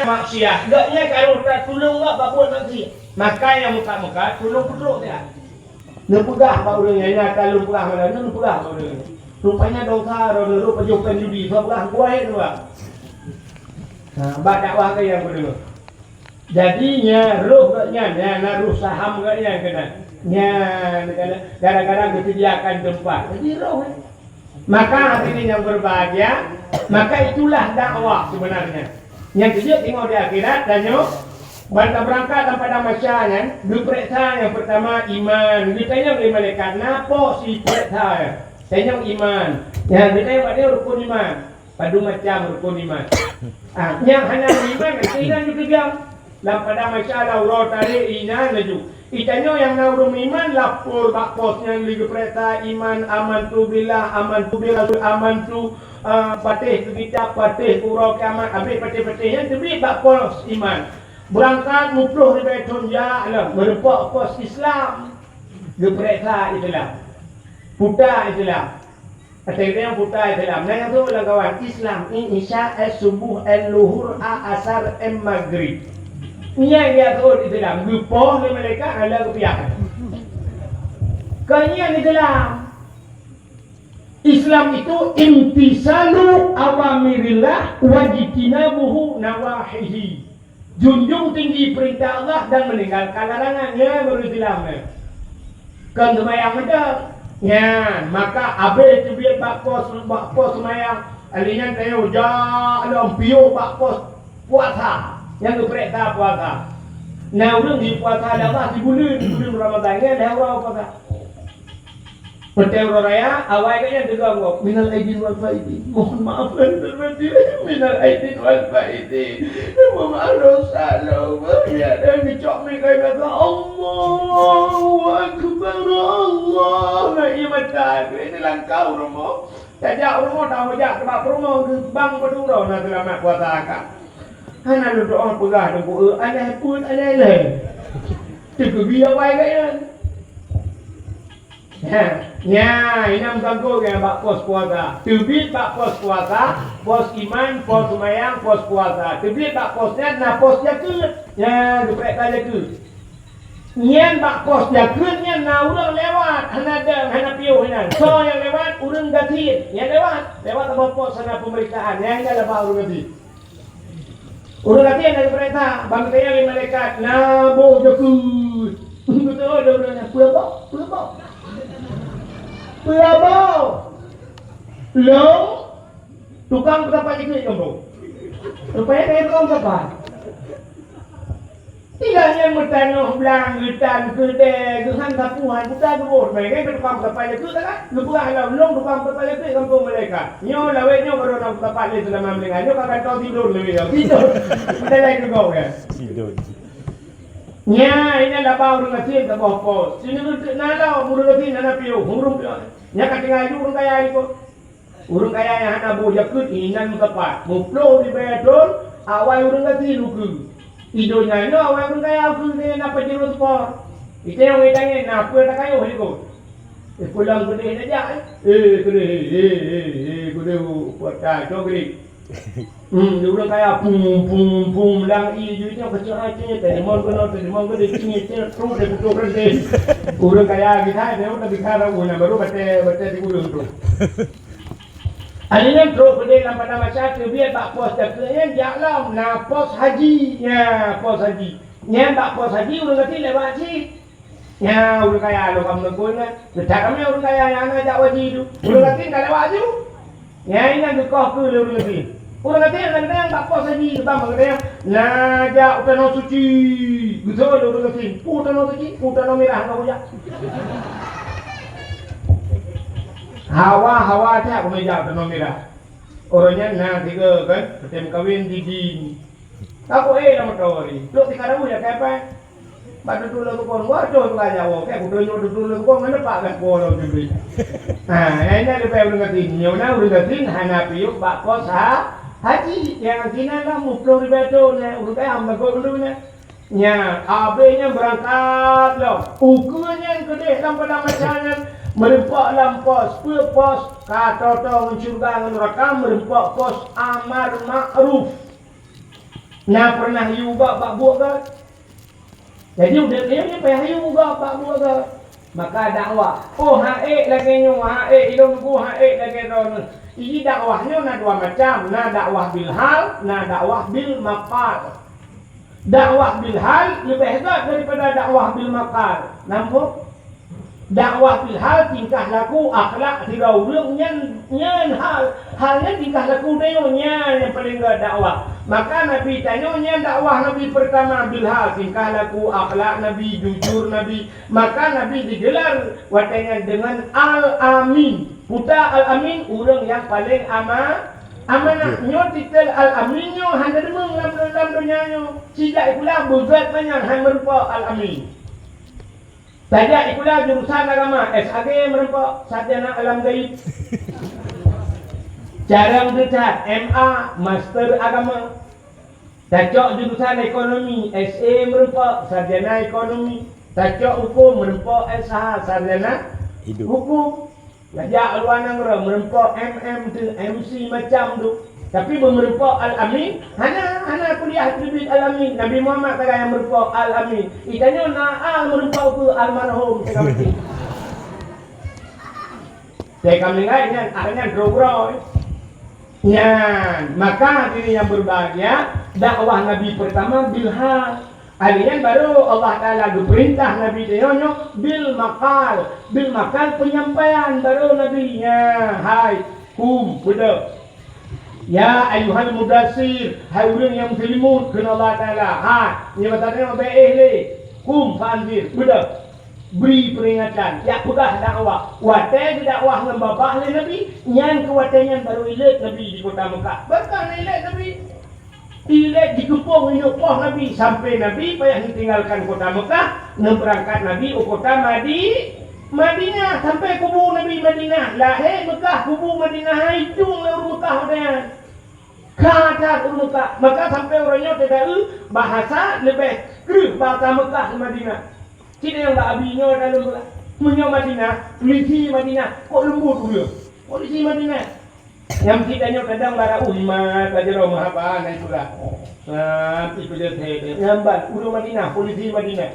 maksiat. Gaknya kalau tak tolong tak apa nanti. Makan yang muka-muka tolong peduk dia. Dia pegah baru dia nak kalau pegah mana dia pegah baru dia. Rupanya dosa orang dulu penjumpain judi pegah kuai tu ah. Bak dakwah ke yang kedua. Jadinya roh gaknya naruh saham gaknya kena. Gara-gara disediakan tempat. Jadi roh. Maka hati yang berbahagia, maka itulah dakwah sebenarnya. Yang kedua tengok di akhirat dan nyok bantah berangkat tanpa ada masyarakat. Diperiksa yang pertama iman. Ditanya oleh malaikat, napa si periksa? Tanya iman. Yang ditanya dia rukun iman. Padu macam rukun iman. Yang hanya iman tidak juga diam. Dan pada masalah urut tarik ina laju. Itanya yang naurum iman lapor bakpos yang liga periksa iman aman tu billah aman tu patih kita patih urau kiamat habis patih-patih yang diberi bakpos iman. Berangkat mupluh di Baitun ya Allah merempak pos Islam. Diperiksa Islam. Putar Islam. Kata yang putar Islam. Nah yang tu lah kawan Islam ini isya subuh luhur asar maghrib. Nya dia tu Islam. Lupa ni mereka Allah kepiakan. Kanya Islam. Islam itu imtisalu awamirillah wajitinabuhu nawahihi. Junjung tinggi perintah Allah dan meninggalkan larangannya baru Islam. Kan semayang ada. Ya, maka abe tu biar bakpos semayang. Alinan tayo ja lompio bakpos puasa. Yang keperiksa puasa. Nah, orang di puasa adalah di bulan Ramadan ni ada orang puasa. Pertama raya awal kaya juga ngok minal aidin wal faidin. Mohon maaf terbatin minal aidin wal faidin. Mohon maaf dosa Allah. Ya dan dicok mi kaya kata Allahu akbar Allah. Nah iya macam ini langkau rumah. Tajak rumah tahu jak sebab rumah bang berdurau nak selamat puasa akak. Hana lu doa pegah dan ku aneh pun aneh lain. Cukup biar baik kan. Ya, inam sangko yang bak pos puasa. Tebit bak pos puasa, pos iman, pos semayang, pos puasa. Tebit bak posnya, nah posnya ke. Ya, geprek kaya ke. Nyan bak pos dia ke, nyan nah urang lewat. Hana piuh hana. So yang lewat, urang gatin. Yang lewat apa pos sana pemeriksaan. Yang ada lepas urang gatin. Urang gatin ada perintah. Bang saya oleh malaikat. Nabo jekut. Betul ada urangnya. Pulau Lo tukang berapa ikut kamu? Rupanya kayak tukang berapa? Tiganya bertanah belang, getan, kedai, gehan tapuhan, kita gebor. Mereka tukang berapa ikut kan? Lupa halau, long tukang berapa ikut kampung mereka. Nyo lawetnya baru nak berapa lagi selama mereka. Nyo kakak kau tidur lebih ya. Tidur. Kita lagi kau ya. Tidur. Nya ini adalah baru ngasih ke bawah pos. Sini untuk nala urung ngasih nana piu, urung piu. Nya katinga urung kaya itu. Urung kaya yang hana boja kut inan tepat. Muplo di Baitun, awal urung ngasih luku. Idonya no awal urung kaya aku ni napa jeruk spor. Itu yang ditanya napa tak kayo hiko. Pulang gede aja. Gede buat kacau gede. Urang kaya pum lang ijunya kecil-kecilnya telemon kena cingit terus dia betul kerja. Urang kaya kita dia udah bicara guna baru bete di urang tu. Alina terus kerja dalam pada masa tu biar tak pos terkena jalan na pos haji ya pos haji. Nya tak pos haji urang kata lewat haji. Ya urang kaya lo kamu guna. Letak kami urang kaya yang ngajak haji tu. Urang kata kalau lewat haji. Ya ini nak kau ke urang kata. Orang kata yang tak puas lagi pertama kata yang najak utano suci. Betul orang kata utano suci, utano merah kau punya. Hawa tak kau najak utano merah. Orangnya nah tiga kan, ketemu kawin didi. Aku nama kau ni. Lo tiga ramu ya kayak apa? Pada dulu tu kau waduh tu aja awak. Kayak aku dulu tu kau mana pak kan kau lo tu. Ini ada orang kata ni. Orang kata hana piuk bak pos haji yang kena lah muplo di Baitun urut ayam bagus dulu nya abenya berangkat loh ukurannya yang gede sampai dah macamnya merempak lampos pos kata tong surga neraka merempak pos amar ma'ruf Nah pernah juga Pak buat ke. Jadi udah dia payah juga Pak buat ke. Maka dakwah. Oh hae lagi nyu hae ilmu ku hae lagi ron. Ini dakwahnya na dua macam. Na dakwah bil hal, na dakwah bil maqal. Dakwah bil hal lebih hebat daripada dakwah bil maqal. Nampak? Dakwah bil hal tingkah laku akhlak tirau urang nyan halnya tingkah laku dia yang paling gak dakwah. Maka Nabi tanya dakwah Nabi pertama bil hal tingkah laku akhlak Nabi jujur Nabi. Maka Nabi digelar watanya dengan al-amin. Puta al-amin urang yang paling amanah nyo titel al-amin nyo hanya demeng dalam dunia nyo. Sejak itulah berat banyak hanya merupa al-amin. Saja itulah jurusan agama SAG merempok sarjana alam gaib. Cara mendekat MA master agama. Tajok jurusan ekonomi SA merempok sarjana ekonomi. Tajok hukum merempok SH sarjana hukum. Ngajak luar negara merempok MM tu MC macam tu. Tapi bermerupok al-amin, hana kuliah tribut al-amin. Nabi Muhammad kata yang merupok al-amin. Itanya na'al merupok ke almarhum. Saya kami ingat akhirnya drogro. Maka diri yang berbahagia, dakwah Nabi pertama bilhal. Akhirnya baru Allah Ta'ala berperintah Nabi Tiyonyo bil makal. Bil makal penyampaian baru Nabi-nya. Hai, pada. Ya ayuhal mudassir, hai urang yang selimut kena Allah Ta'ala. Ni matanya le. Fa'anzir. Budak. Beri peringatan. Ya pegah dakwah. Watai dakwah dengan babah le Nabi. Yang kewatanya baru ilat Nabi di kota Mekah. Bahkan ilat Nabi. Ilat dikepung hidup Nabi. Sampai Nabi payah tinggalkan kota Mekah. Berangkat Nabi ke kota Madinah sampai kubur Nabi Madinah. Lahir Mekah, kubur Madinah. Hijung lalu Mekah dia. Kata Mekah. Maka sampai orangnya tidak bahasa lebih kerut bahasa Mekah ke Madinah. Tidak yang tak abinya dalam Mekah. Punya Madinah, polisi Madinah. Kok lembut dulu? Polisi Madinah. Yang tidaknya kadang bara umat, belajar mahaban dan itulah. Itu dia saya. Nyambat, udah Madinah, polisi Madinah.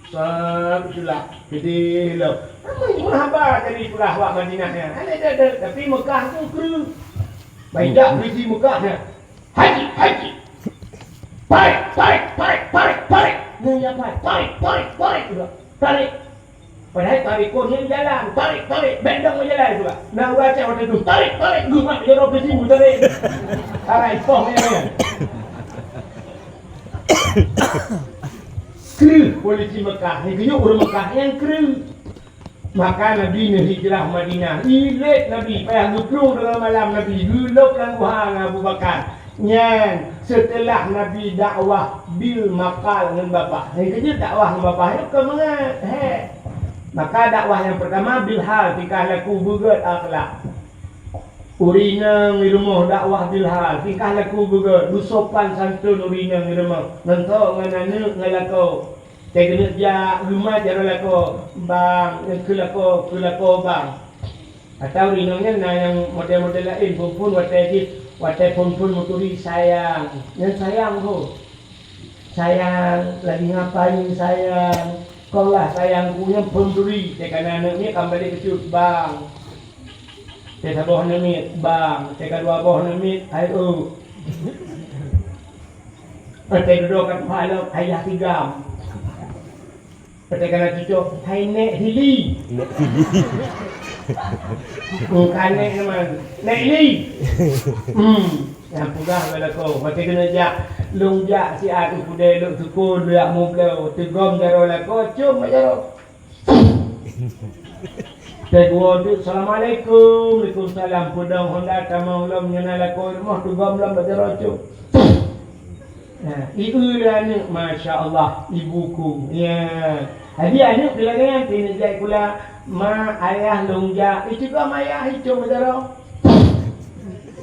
Itulah. Jadi lo. Mahabat jadi itulah wak Madinahnya. Ada. Tapi Mekah tu kerut. Baiklah polisi Mekahnya. Haji. Tarik. Dia tarik juga. Tarik. Padahal tarik kurnya jalan. Tarik. Bendang jalan juga. Nah, baca waktu itu. Tarik. Gumak dia orang polisi tarik. Tarik pohnya. Kru polisi Mekah. Ini orang Mekah yang kru. Maka Nabi hijrah Madinah. Ilet Nabi payah guplung dalam malam Nabi. Guluk dan buhang Abu Bakar. Setelah Nabi dakwah bil makal dengan bapa. Yang kerja dakwah dengan bapa itu kemengat. Maka dakwah yang pertama bil hal tingkah laku bugat akhlak. Urina di rumah dakwah bil hal tingkah laku bugat. Busopan santun urina di rumah. Nentok nganana ngalako. Saya kena dia rumah dia lako bang, kelako bang. Atau rinongnya yang model-model lain pun watai pun moturi sayang. Yang sayang tu. Sayang lagi ngapain sayang? Kau lah sayangku yang pemberi. Saya kena anaknya kembali kecil bang. Saya sabuh nemit bang. Saya kedua boh nemit ayo. Saya duduk kat kepala ayah tigam. Ketika cucuk, hai nek hili. Bukan nek teman, nek hili. Yang pugah pada kau. Mati kena jak, lungjak si aku pudai duk sukun dia mublau. Tegom jaro lah kau, cum jaro. Kedua tu, Assalamualaikum, Waalaikumsalam. Pudang honda tamang lam nyenala kau rumah tegom lam jaro cum. Ibu anak, Masya Allah, ibuku. Ya. Jadi anak bilangan tina jai pula ma ayah longjak. Itu juga ayah itu macam.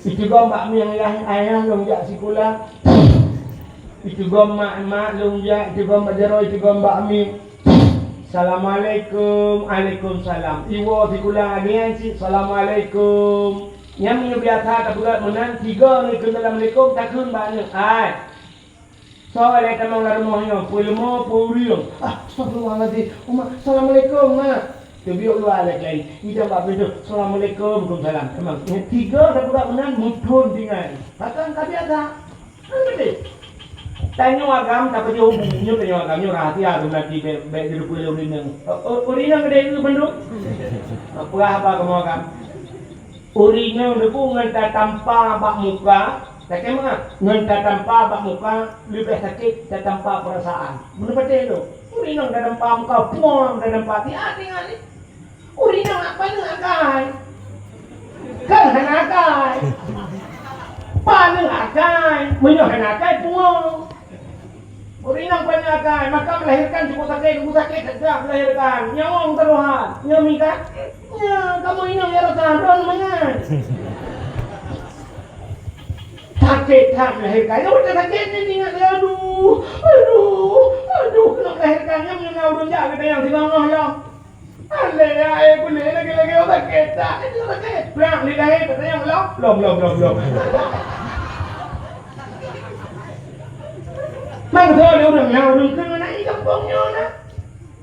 Itu juga mak mi yang ayah longjak si pula. Itu juga mak longjak. Itu juga macam itu juga mak mi. Assalamualaikum, Waalaikumsalam. Ibu si pula adian si Assalamualaikum. Yang mi biasa tak buat menang tiga ni ke dalam Assalamualaikum takun banyak. Soalnya tamang rumahnya, pulmo puriung. Astagfirullahaladzim. Assalamualaikum, Mak. Kebiok lu alek lain. Ida mbak pintu. Assalamualaikum. Waalaikumsalam. Tamang. Tiga dah budak benar mutun tinggal. Kata kabi agak. Betul. Tanya agam tak perlu hubungnya tanya agamnya rahasia tu nanti baik di pulau urinang. Urinang ada itu bentuk. Apa kamu agam? Urinang debu ngenta tanpa bak muka. Tak kemana? Ngenta tanpa bak muka lebih sakit tak tanpa perasaan. Benar betul itu. Urinang dah tanpa muka puang dah tanpa hati ni. Urinang apa ni agai? Kan agai. Paling agai, menyohan agai puang. Urinang panyakai, maka melahirkan cukup sakit sedap melahirkan. Nyawang teruhan, nyamikan. Ya, kamu inang ya rakan, ron mangan. Sakit tak melahirkan. Ya udah sakit ni ingat dia. Aduh, kena melahirkannya menyengal runjak kita yang singoh ya. Alay ya, boleh lagi sakit tak? Itu sakit. Berang lidah katanya belum. Mang thơ nếu đừng nào đừng khưng nãy trong con nhớ đó.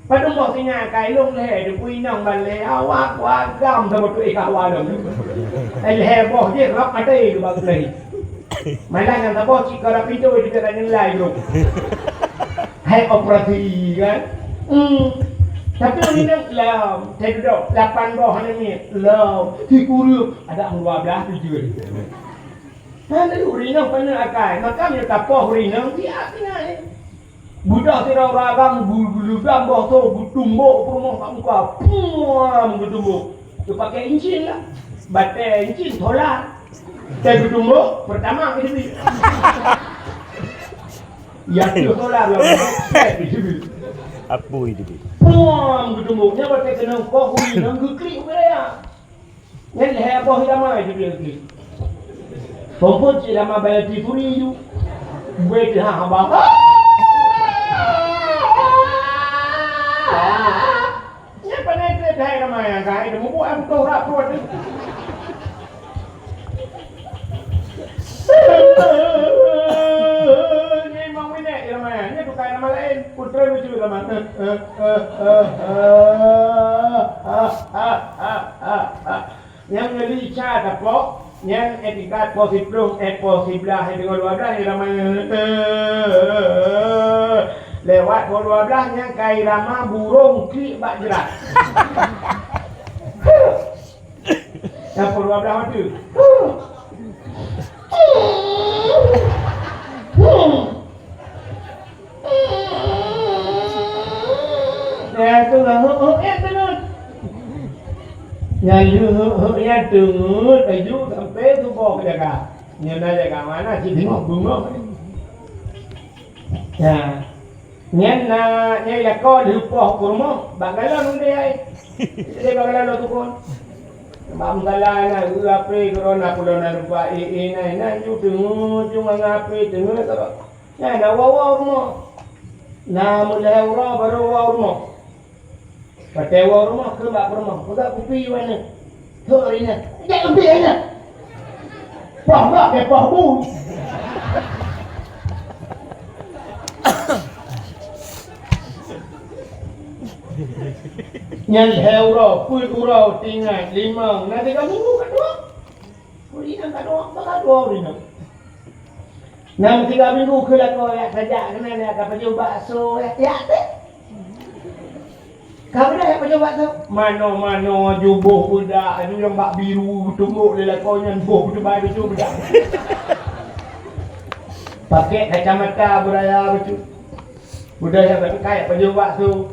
Và trong một cái nhà cái lông lệ được quy nòng mà lệ quá gầm thôi một cái cả hoa đồng. Đây lệ bỏ chiếc góc ở đây được bằng này. Mày lại làm ta bỏ chỉ có là pin tôi thì cái này lại được. Hay operasi kan? Tapi ini lah, saya duduk 8 bawah ni lah. Tikuru ada 12 tujuan. Nanti urinang pernah akai, maka dia tapoh urinang dia tinggal. Budak tirau ragam bulu gambah tu butumbuk rumah mak muka, puam butumbuk. Tu pakai encin lah, batai encin tolak. Saya butumbuk pertama ini. Ya tu tolak lah, saya itu. Apa itu? Puam butumbuknya batai kena poh urinang geklik beraya. Yang leher poh hitam itu dia geklik. Pompon si lama bayar tifuri itu, buat dia hamba. Ni pandai dia dah ramai yang kaya, dia buat apa kau rap buat tu. Ni mau ini ramai, ni tu kaya ramai lain, putra lucu ramai. Yang ngeli cah dapat. Yang etikat positif, positif lah dengan 12 ramai lewat 12 yang kai rama burung ki bak jerat. Yang 12 tu. Ya tu lah, tu lah. Yang dengut aju sampai tu bawa ke jaga. Nyana jaga mana sih tengok bunga. Ya. Nyana ya kau lupa kurma, bagalan unde ai. Dia bagalan tu kon. Bagalan na urape corona pulona rupa na ju dengut ju ngape dengut tak. Ya na wawa rumah. Na mulai ura baru wawa rumah. Patewa rumah ke bak rumah, budak kupi mana? Tu arina. Jangan ambil aja. Pah ke pah bu. Nyal heuro, pui urau tinggal limang. Nanti kamu kedua. Urina kedua urina. Nanti 3 minggu ke lah kau ya saja kena ni akan pergi bakso ya teh. Kau dah apa coba tu? Mano jubuh budak, ada yang bak biru tumbuk dia lakonnya buh budak baru tu budak. Pakai kacamata budaya betul. Budaya pakai apa coba tu?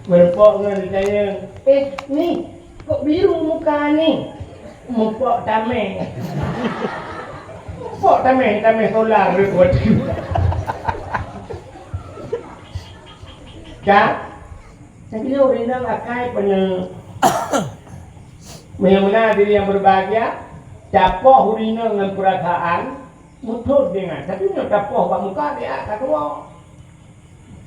Merempok dengan ditanya, ni kok biru muka ni? Mumpok tameng. Mumpok tameng solar dia buat tu. Kan? Jadi orang akai punya Memang diri yang berbahagia, capoh urina dengan perasaan, mutut dengan. Tapi nak capoh bak muka dia tak keluar.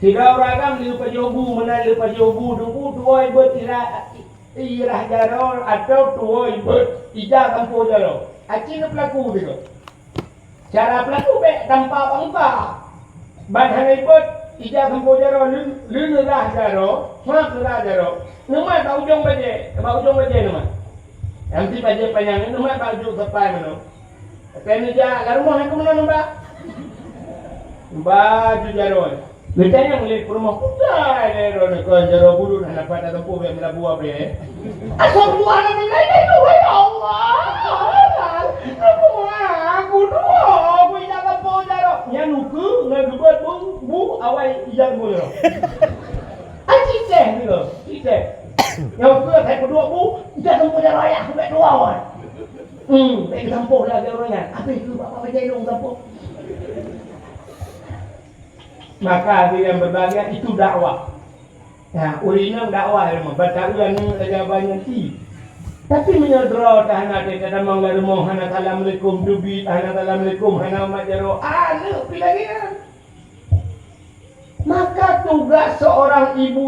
Tidak ragam liu pajobu mana liu pajobu dubu tuai bertirah irah jarol atau tuai bertijak kampung jalo. Acing pelaku begitu. Cara pelaku be tanpa bak muka. ban hanai bot ija kampo jaro lun rah jaro mak rah jaro nama ba ujung baje nama nanti baje panjang nama ba ujung sampai mana tenu ja garumah aku mana mbak baju jaro Betanya ngelihat rumah kuda, ini kan jaro bulu nak dapat ada tempuh yang buah bre. Asal buah nak lain itu, ya Allah. Aku dua, aku jaga tempuh jaro. Yang nuku, nak buat bu awal ijak bu jaro. Ciceh ni lo, ciceh. Yang nuku saya kedua bu, ijak tempuh jaro ayah, aku buat dua awal. Baik tempuh lagi orangnya. Apa itu bapak berjaya tempuh? Maka yang berbahagia itu dakwah. Nah, urinam dakwah memang batalan aja banyak ti. Tapi menyodro tahana de kada manglar mohon assalamualaikum dubi tahana assalamualaikum hana majaro anu pilangnya. Maka tugas seorang ibu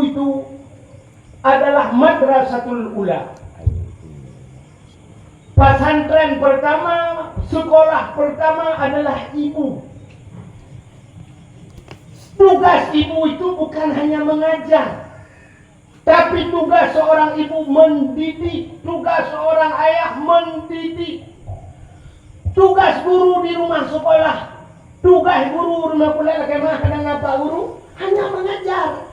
itu adalah madrasatul ula. Pesantren pertama, sekolah pertama adalah ibu. Tugas ibu itu bukan hanya mengajar, tapi tugas seorang ibu mendidik, tugas seorang ayah mendidik. Tugas guru di rumah sekolah, tugas guru rumah kuliah kemah kadang apa guru hanya mengajar.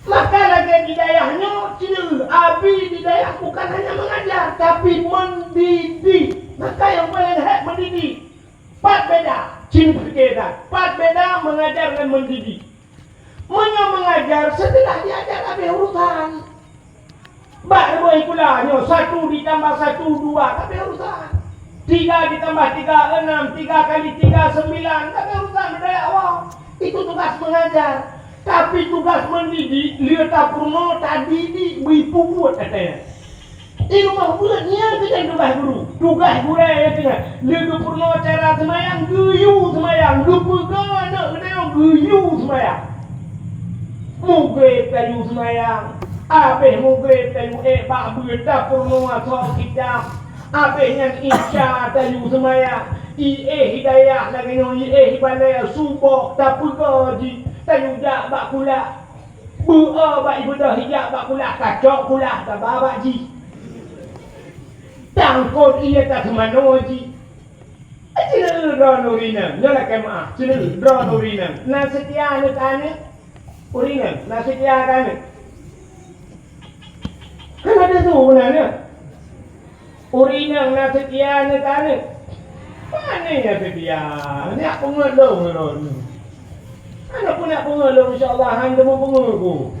Maka lagi hidayahnya cina abi hidayah bukan hanya mengajar, tapi mendidik. Maka yang paling hebat mendidik. Empat beda. Cinta empat beda mengajar dan mendidik. Mengajar setelah diajar ada urusan. Bak boleh pula 1 ditambah 1 2 tapi urusan. 3 ditambah 3 6, 3 kali 3 9 tapi urusan dari awal. Itu tugas mengajar. Tapi tugas mendidik lihat tak purno tadi di ibu buat katanya. Di rumah bulatnya kita tugas guru. Tugas guru ya kita. Lihat purno cara semayang guyu semayang. Lupa kan anak kita guyu semayang. Mungkin kayu semayang. Apa mungkin kayu bak berita purno asal kita. Apa yang isya kayu semayang. Hidayah lagi nyoy hibalaya subok tak pergi. Kayu jak bak kula. Bak ibu dah hijab bak kula kacok kula tak babak ji. Tangkut ia tak semano ji. Cina drone urinam, nyola kemah. Cina drone urinam. Na setia ane tane urinam. Na setia tane. Kan ada tu benarnya. Urinam na setia ane tane. Mana ya setia? Ni aku ngelong ngelong. Anak pun nak pengelong insyaAllah. Handa mau pengelong.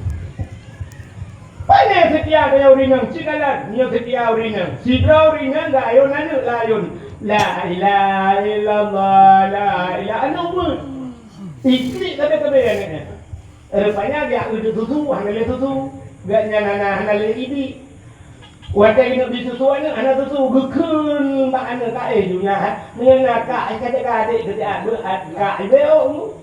Mana setia kaya urinam? Cikalan, niyo setia urinam. Sidra urinam, gayon anu layon. La ilaha illallah, la ilaha anu pun. Iklik kata-kata yang ni. Rupanya dia udah susu, hanale susu. Gaknya hanale ibi. Wadah nak beli susu anu, anak susu gekun. Bak anu kae dunia. Mengenal kak, kata-kata adik kak ibu.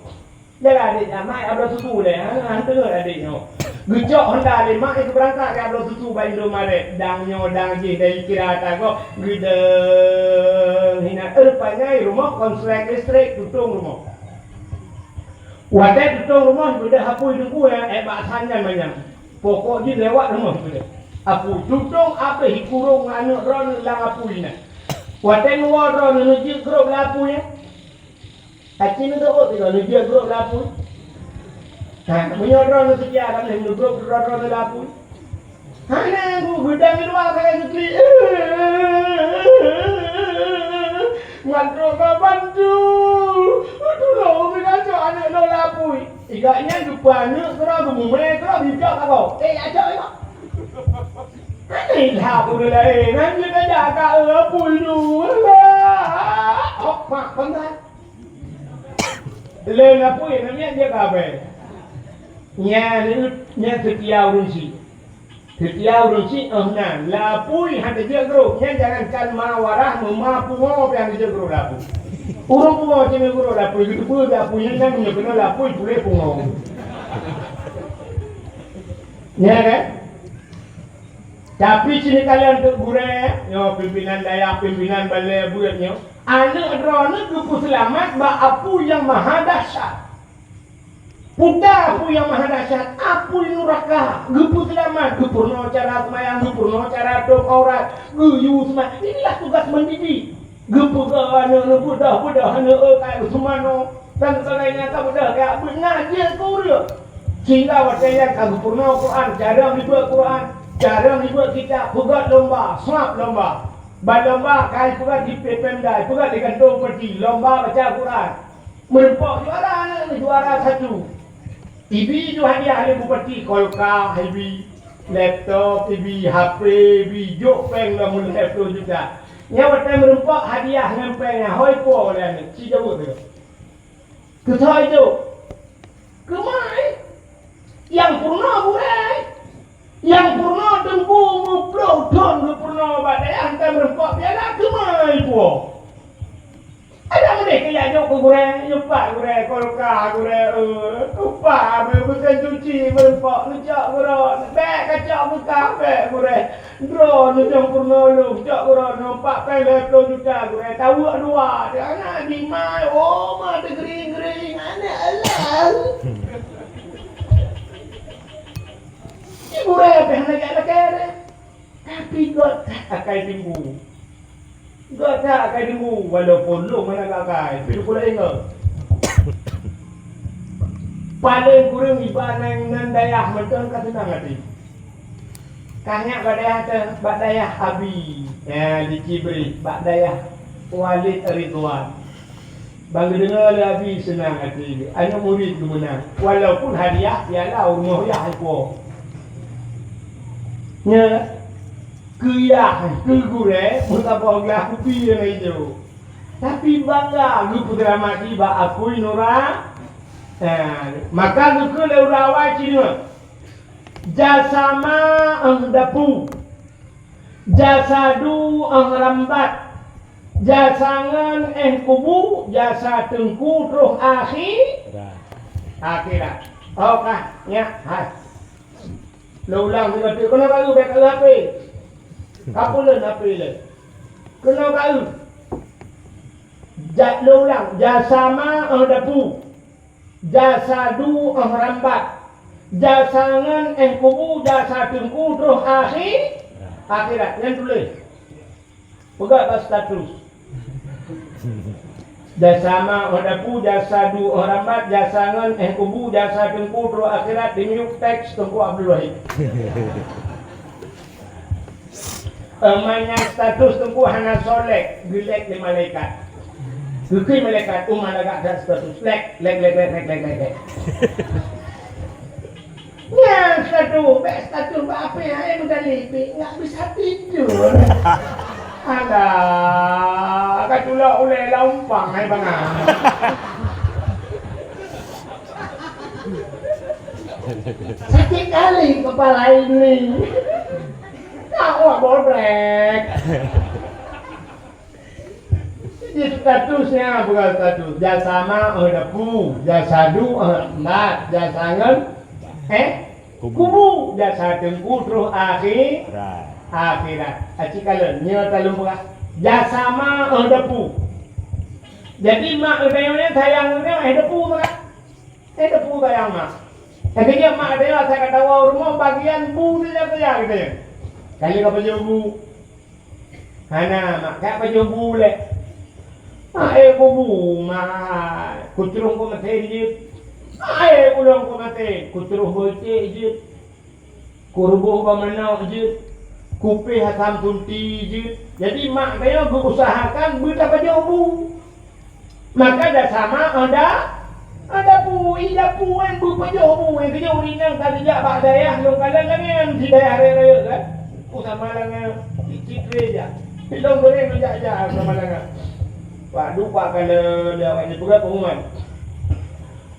Jangan adik, mak abang susu deh. Hantar adiknya. Gejok Honda le mak itu berangkat ke abang susu bayi rumah deh. Dangnya dang je dari kira tak kok gedeng hina rupanya rumah konslek listrik tutung rumah. Wadah tutung rumah sudah hapus itu ya bak sanjan banyak. Pokok je lewat rumah sudah. Apu tutung apa hikurung anu ron lang apu ina. Wadah luar ron nuju grup lapu ya. Acin itu tidak nuju grup lapu. Nah, menyodron itu setia kan yang grup rodron lapu. Hana aku gudang di luar saya sekali. Ngantro kapan tu? Aduh lo mengacau anak lo lapu. Igaknya depannya kerana bumai kerana bijak kau. Acau itu. Ini lapu dah. Nanti kita jaga lapu itu. Oh, mak bangga. Le lapu ini namanya jaga apa? Nya setia urunsi. Setia urunsi nah lapui hati dia guru. Nya jangankan mawarah memapu apa yang dia guru lapu. Urung pungo cina guru lapu gitu pun lapu nya kan punya kena lapui boleh pungo. Nya kan? Tapi sini kalian untuk gure, yo pimpinan dayak, pimpinan balai buatnya. Anak drone gepu selamat ba apu yang maha dahsyat. Puda apu yang maha dahsyat, apu nuraka, gepu selamat, gepurno cara semayang, gepurno cara dok aurat, geyu semua. Inilah tugas mendidik. Gepu ke anak budak anak kayak semano dan sebagainya ka budak kayak ngaji kau dia. Sehingga waktunya ka gepurno Quran, cara dibuat Quran, cara dibuat kitab, buat lomba, swap lomba. Lomba kai juga di Pemda, juga di kantong peti, lomba baca Quran. Merempok juara satu. TV itu hadiah oleh bupati, kolka, TV, laptop, TV, HP, video, peng dan mula laptop juga. Yang waktu merempok hadiah ngempengnya, hoi po oleh ni, si jauh tu. Ketua itu, kemai, yang purna burai. Yang purna tengku muplo don ke purna badai hantar merempok biarlah kemai po. Ada mereka yang jauh ke gure, jumpa gure, kolka gure, kupa, mesin cuci merempok, ngejak gure, beg kacak buka beg gure, drone jauh purna lu, ngejak gure, nampak pelek lo juga gure, tahu dua, dia anak di mai, oh mata gering, anak alam. Ibu repeh nak kere, tapi God tak akan tunggu. God tak akan tunggu walaupun lu mana akan. Tapi pula ingat. Paling kurang ibadah nan dayah betul kata nanti. Kanyak badayah Abi, ya di Cibri, badayah Walid Ridwan. Bang dengar Abi senang hati. Anak murid tu menang. Walaupun hadiah ialah rumah ya haipo. Nya kuyah gure muka boglah kupi yang itu tapi bangga lu putra mati ba akui nora maka lu ke leurawa cina jasama ang dapu jasadu ang rambat jasangan kubu jasa tengku terus akhirat okah ya hai lo ulang dia kata kena baru baik apa apa le kena baru lo ulang jasama ang dapu jasadu ang rambat jasangan kubu jasa tengku terus akhirat yang tulis pegang status jasama odapu jasadu oramat jasangan kubu jasa tengku terus akhirat dimyuk teks Tengku Abdul Wahid. Emanya status Tengku hana solek gilek di malaikat. Geki malaikat malaikat dan status lek. Ya status apa yang mendalipi nggak bisa tidur. Alah, katulah oleh lampang hai bangang. Sakit kali kepala ini. Kau bobrek. Jadi statusnya bukan status. Jasama dapu, jasadu mat, jasangan kubu, jasa tengku terus akhirat. Acikalan nya talung pula. Jasama dapu. Jadi mak udayanya sayang dia depu tu kan. Depu sayang mak. Akhirnya mak dia saya kata rumah bagian bu dia kerja gitu ya. Kali kau baju bu. Hana mak kau baju bu le. Bu mak kucurung ko mate je. Ulong ko mate kucurung boite je. Kurbuh ba menau je. Kupi hatam tunti je. Jadi mak dia berusahakan berita baju bu. Maka dah sama ada pu kan baju bu yang kerja urinang tadi jak bak dayah long kalang kan si dayah raya kan. Sama lang cikre je. Long goreng je sama lang. Pak dupa kalau dia ini pula pengumuman.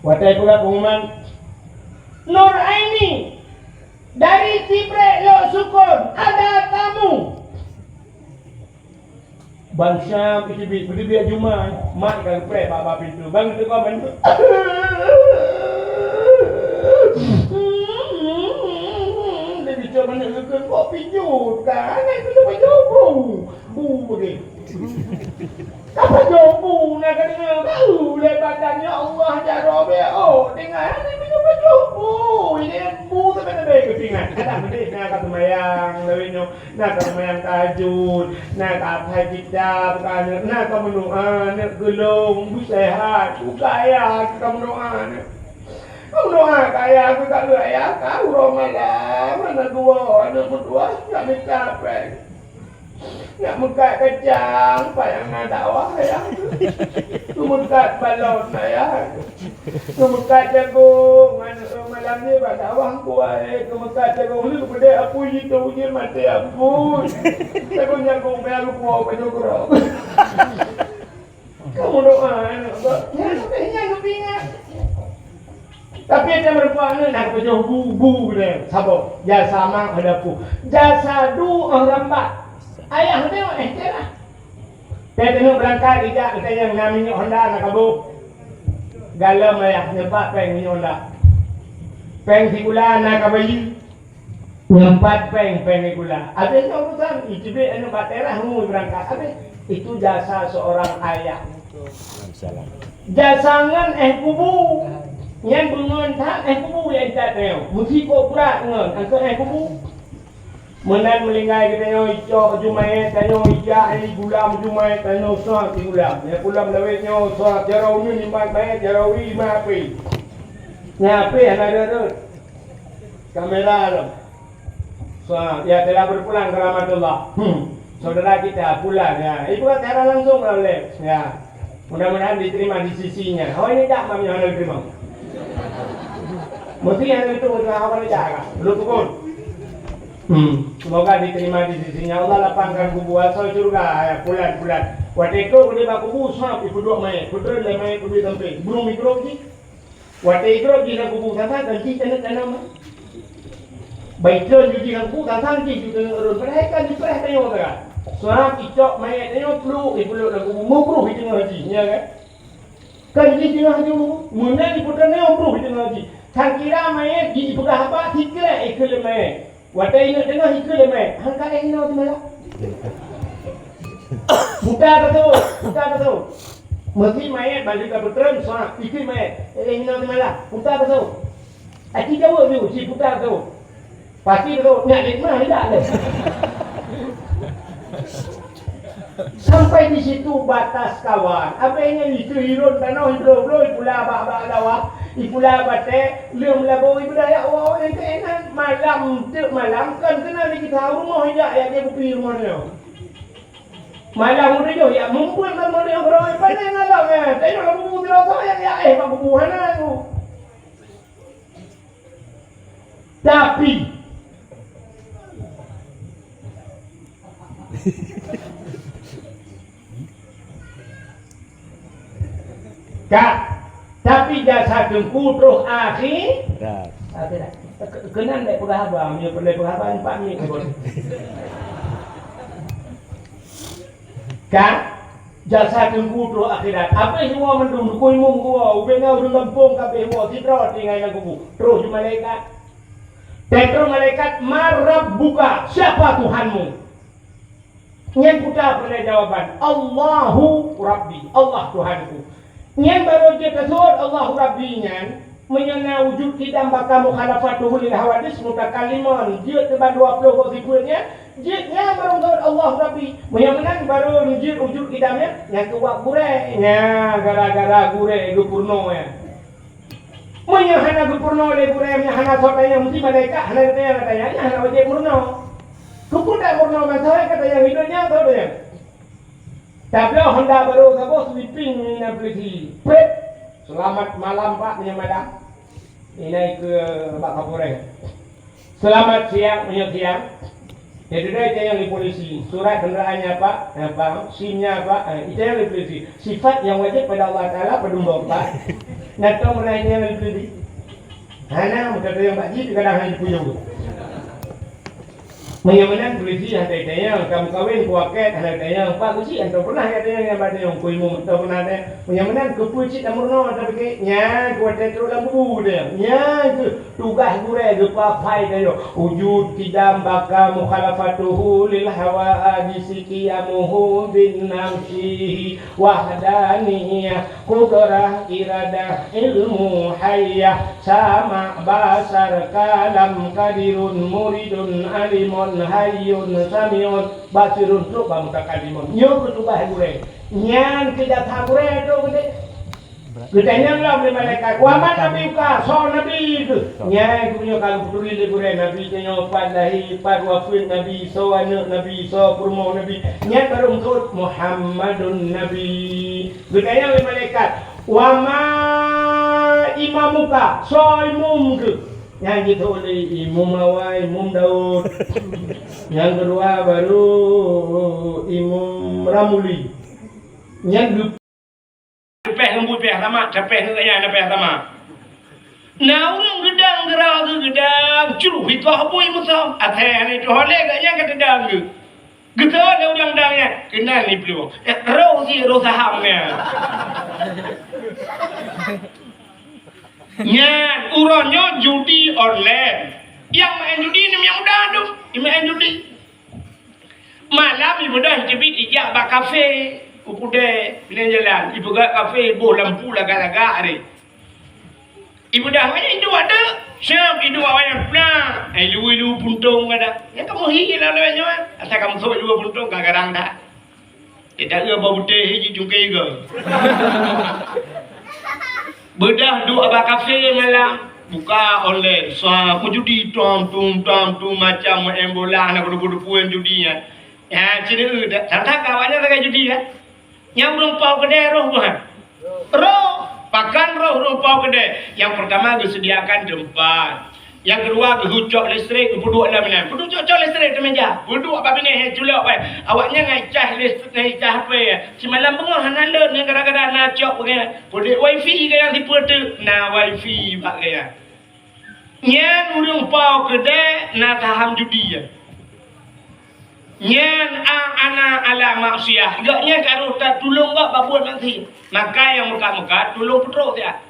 Watai pula pengumuman. Nur Aini dari Cibre Lo Sukun ada tamu. Bang Syam pergi biar Jumat. Mak kan prep bapa pintu. Bang tu kau bantu. Dia bicara mana ke kau pinjut kan? Nak kena baju bu. Bu pergi. Apa jobu nak kena kau lebatannya Allah jarobe dengan ini apa jobu ini bu sampai kepingan ada benda nak kata mayang lewinyo nak kata mayang tajud nak apa kitab kan nak kata mendoa nak gelung sehat kaya kita mendoa kau doa kaya aku tak kaya kau Ramadan mana dua ada berdua kami capek nak mekat kacang payang nak dakwah ya tu mekat balon ya tu mekat jagung malam ni buat dakwah kuat tu mekat jagung ni kepada apa itu je mati ampun jagung biar aku buat baju kerok kamu doa ya nak pingat tapi dia merupakan nak baju bubu dia sabar jasa mang hadapu jasa du orang bat ayah tengok lah. Saya tengok berangkat ijak kita yang nak minyak Honda nak kabur. Galam ayah nyepak peng minyak Honda. Peng si gula nak kabayi. Empat peng gula. Habisnya urusan ijibik anu baterah mu berangkat. Habis itu jasa seorang ayah. Jasangan kubu. Yang bungon tak kubu yang tak tahu. Mesti kau berat ngon. Angkat kubu. Menan melinggai kita nyo icok jumai tanyo ijak ni gulam jumai tanyo sak gulam ya gulam lawet nyo sak jarau ni 5 baik jarau 5 api nya api ada kamera lo so ya telah berpulang ke rahmatullah saudara kita pulang ya itu kan cara langsung oleh ya mudah-mudahan diterima di sisinya ini tak mamnya ada diterima mesti yang itu untuk awal jaga belum tukun semoga diterima di sisinya Allah lapangkan kubu asal surga ya bulan-bulan wateko kuni ba kubu sama ibu dua mai putra le mai kubu sampai belum mikro ni wateko kita kubu sama dan kita nak tanam baiklah jadi kan kubu tanam kita urus mereka di perah tayo ta suara icok mai tayo perlu ibu lu kubu mau perlu itu ngaji nya kan jadi haji mun ni putra ni perlu itu ngaji kan kira mai di ibu apa tikra ikle mai watai nak dengar ikut lemai hangka ini nak malah buka betul mesti mayat balik ke betul soal ikut mayat ini nak malah buka betul aki jawab tu si buka betul pasti betul nak nikmat tidak ada sampai di situ batas kawan apa yang itu hirun tanah hidro pula bak dawa ipula bate lương labo ibu daya wow yang keenan malam kan kena di kita rumah ya dia bupi rumah dia malam udah ya mumpun kan mau dia beroi panen alam ya tanya labu dia saya ya pak bubuhan aku tapi tapi jasa dengku terus akhir kenan dek penghabang dia perlu penghabang 4 minit kan jasa dengku terus akhirat apa semua mendung dukui mung gua ubengau dun lempung kabeh wa sidra tinggal nang kubu terus malaikat Petro malaikat marab buka siapa Tuhanmu yang putar pada jawaban Allahu Rabbi Allah Tuhanku yang baru dia tersebut Allah Rabbinya menyana wujud kita bakal mukhalafatuhu lil hawadis mutakaliman dia teban 20 kosipunya jitnya baru tersebut Allah Rabbi menyana baru wujud kitanya yang kuat gurenya gara-gara gure gupurno ya menyana gupurno le gure menyana sotanya mesti malaikat hana katanya hana wajib murno kupur tak murno masalah katanya hidupnya atau dia tapi Honda baru kabos sleeping ni nak beli. Selamat malam Pak punya madam. Ini naik ke Pak Kapolres. Selamat siang punya siang. Jadi dia yang di polisi. Surat kendaraannya Pak, SIM-nya Pak. Itu yang di polisi. Sifat yang wajib pada Allah Taala pedumbo Pak. Nak tahu mana yang di polisi? Hana kata yang Pak Ji kadang hanya puyuh. Menyaman polisi ada kamu kawin kuaket ada pak kuci atau pernah katanya yang pada yang kuimu atau pernah ada menyaman ke polisi amurno tapi nya kuatet terus lambu dia nya itu tugas gue ke papai dia wujud tidak baka mukhalafatuhu lil hawa disikiamuhu bin namsi wahdaniyah qudrah iradah ilmu hayyah sama basar kalam kadirun muridun alimun hayyun samiun basirun tu ba mutakalimun nyo kutubah gure nyan tidak tagure tu gede gedenya lah oleh malaikat waman nabi ka so nabi itu nya punya kalau peduli le gure nabi nyo padahi parwafin nabi so anak nabi so purmo nabi nya baru untuk Muhammadun nabi gedenya oleh malaikat wama imamuka so imum ke yang gitu oleh Imam Lawai, Imam Daud. Yang kedua baru Imam Ramuli. Yang lepeh lembut peh sama, capek ngaya lepeh sama. Nah orang gedang gerau gedang curuh itu apa yang musam? Ateh itu holeh gaknya kata dang ke. Gitu ada orang dangnya. Kenal ni belum. Roh sahamnya. Nya uronyo judi online yang main judi ni yang udah tu main judi malam ibu dah jebit ijak bak kafe upude bila jalan ibu gak kafe boh lampu laga-laga ni ibu dah main itu ada siap itu awak pula lu puntung ada ya kamu higi lah lewatnya asal kamu sok lu puntung kadang dah tidak ada bau putih higi jungkai ke bedah duk abang kafe malam buka online so judi tom macam main bola nak kudu puan judinya ya cina tak kawannya tak judi kan yang belum pau kedai roh bukan roh pakan roh pau kedai yang pertama disediakan tempat yang kedua hucok listrik duduk dalam mana duduk cok listrik tu meja duduk apa bini culok awaknya ngacah listrik ngacah apa ya semalam bengah hanalun yang kadang-kadang nak cok boleh wifi ke yang tipe tu nah wifi pak ya nyan urung pau kedai nak taham judi ya nyan ana ala maksiat gaknya kalau tak tolong gak babuat nanti maka yang muka-muka tolong putruk dia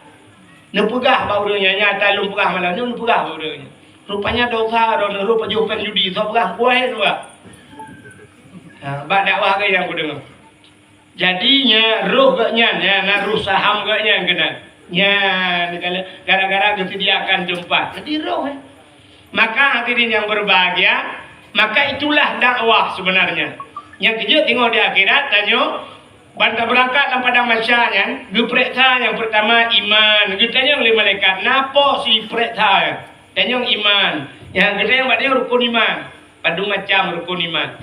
nepegah bauranya nyata lu pegah malam ni pegah bauranya rupanya dosa ron rupa jupen judi so pegah kuai tu ah bak dakwah ke yang aku dengar jadinya roh gaknya nak ruh saham gaknya kena nya gara-gara disediakan tempat jadi roh maka hadirin yang berbahagia maka itulah dakwah sebenarnya yang kejut tengok di akhirat tanya bantah berangkat dalam padang masyarakat, geperiksa yang pertama iman. Getanya oleh malaikat, napa si periksa? Tanya iman. Yang getanya badai rukun iman. Padu macam rukun iman.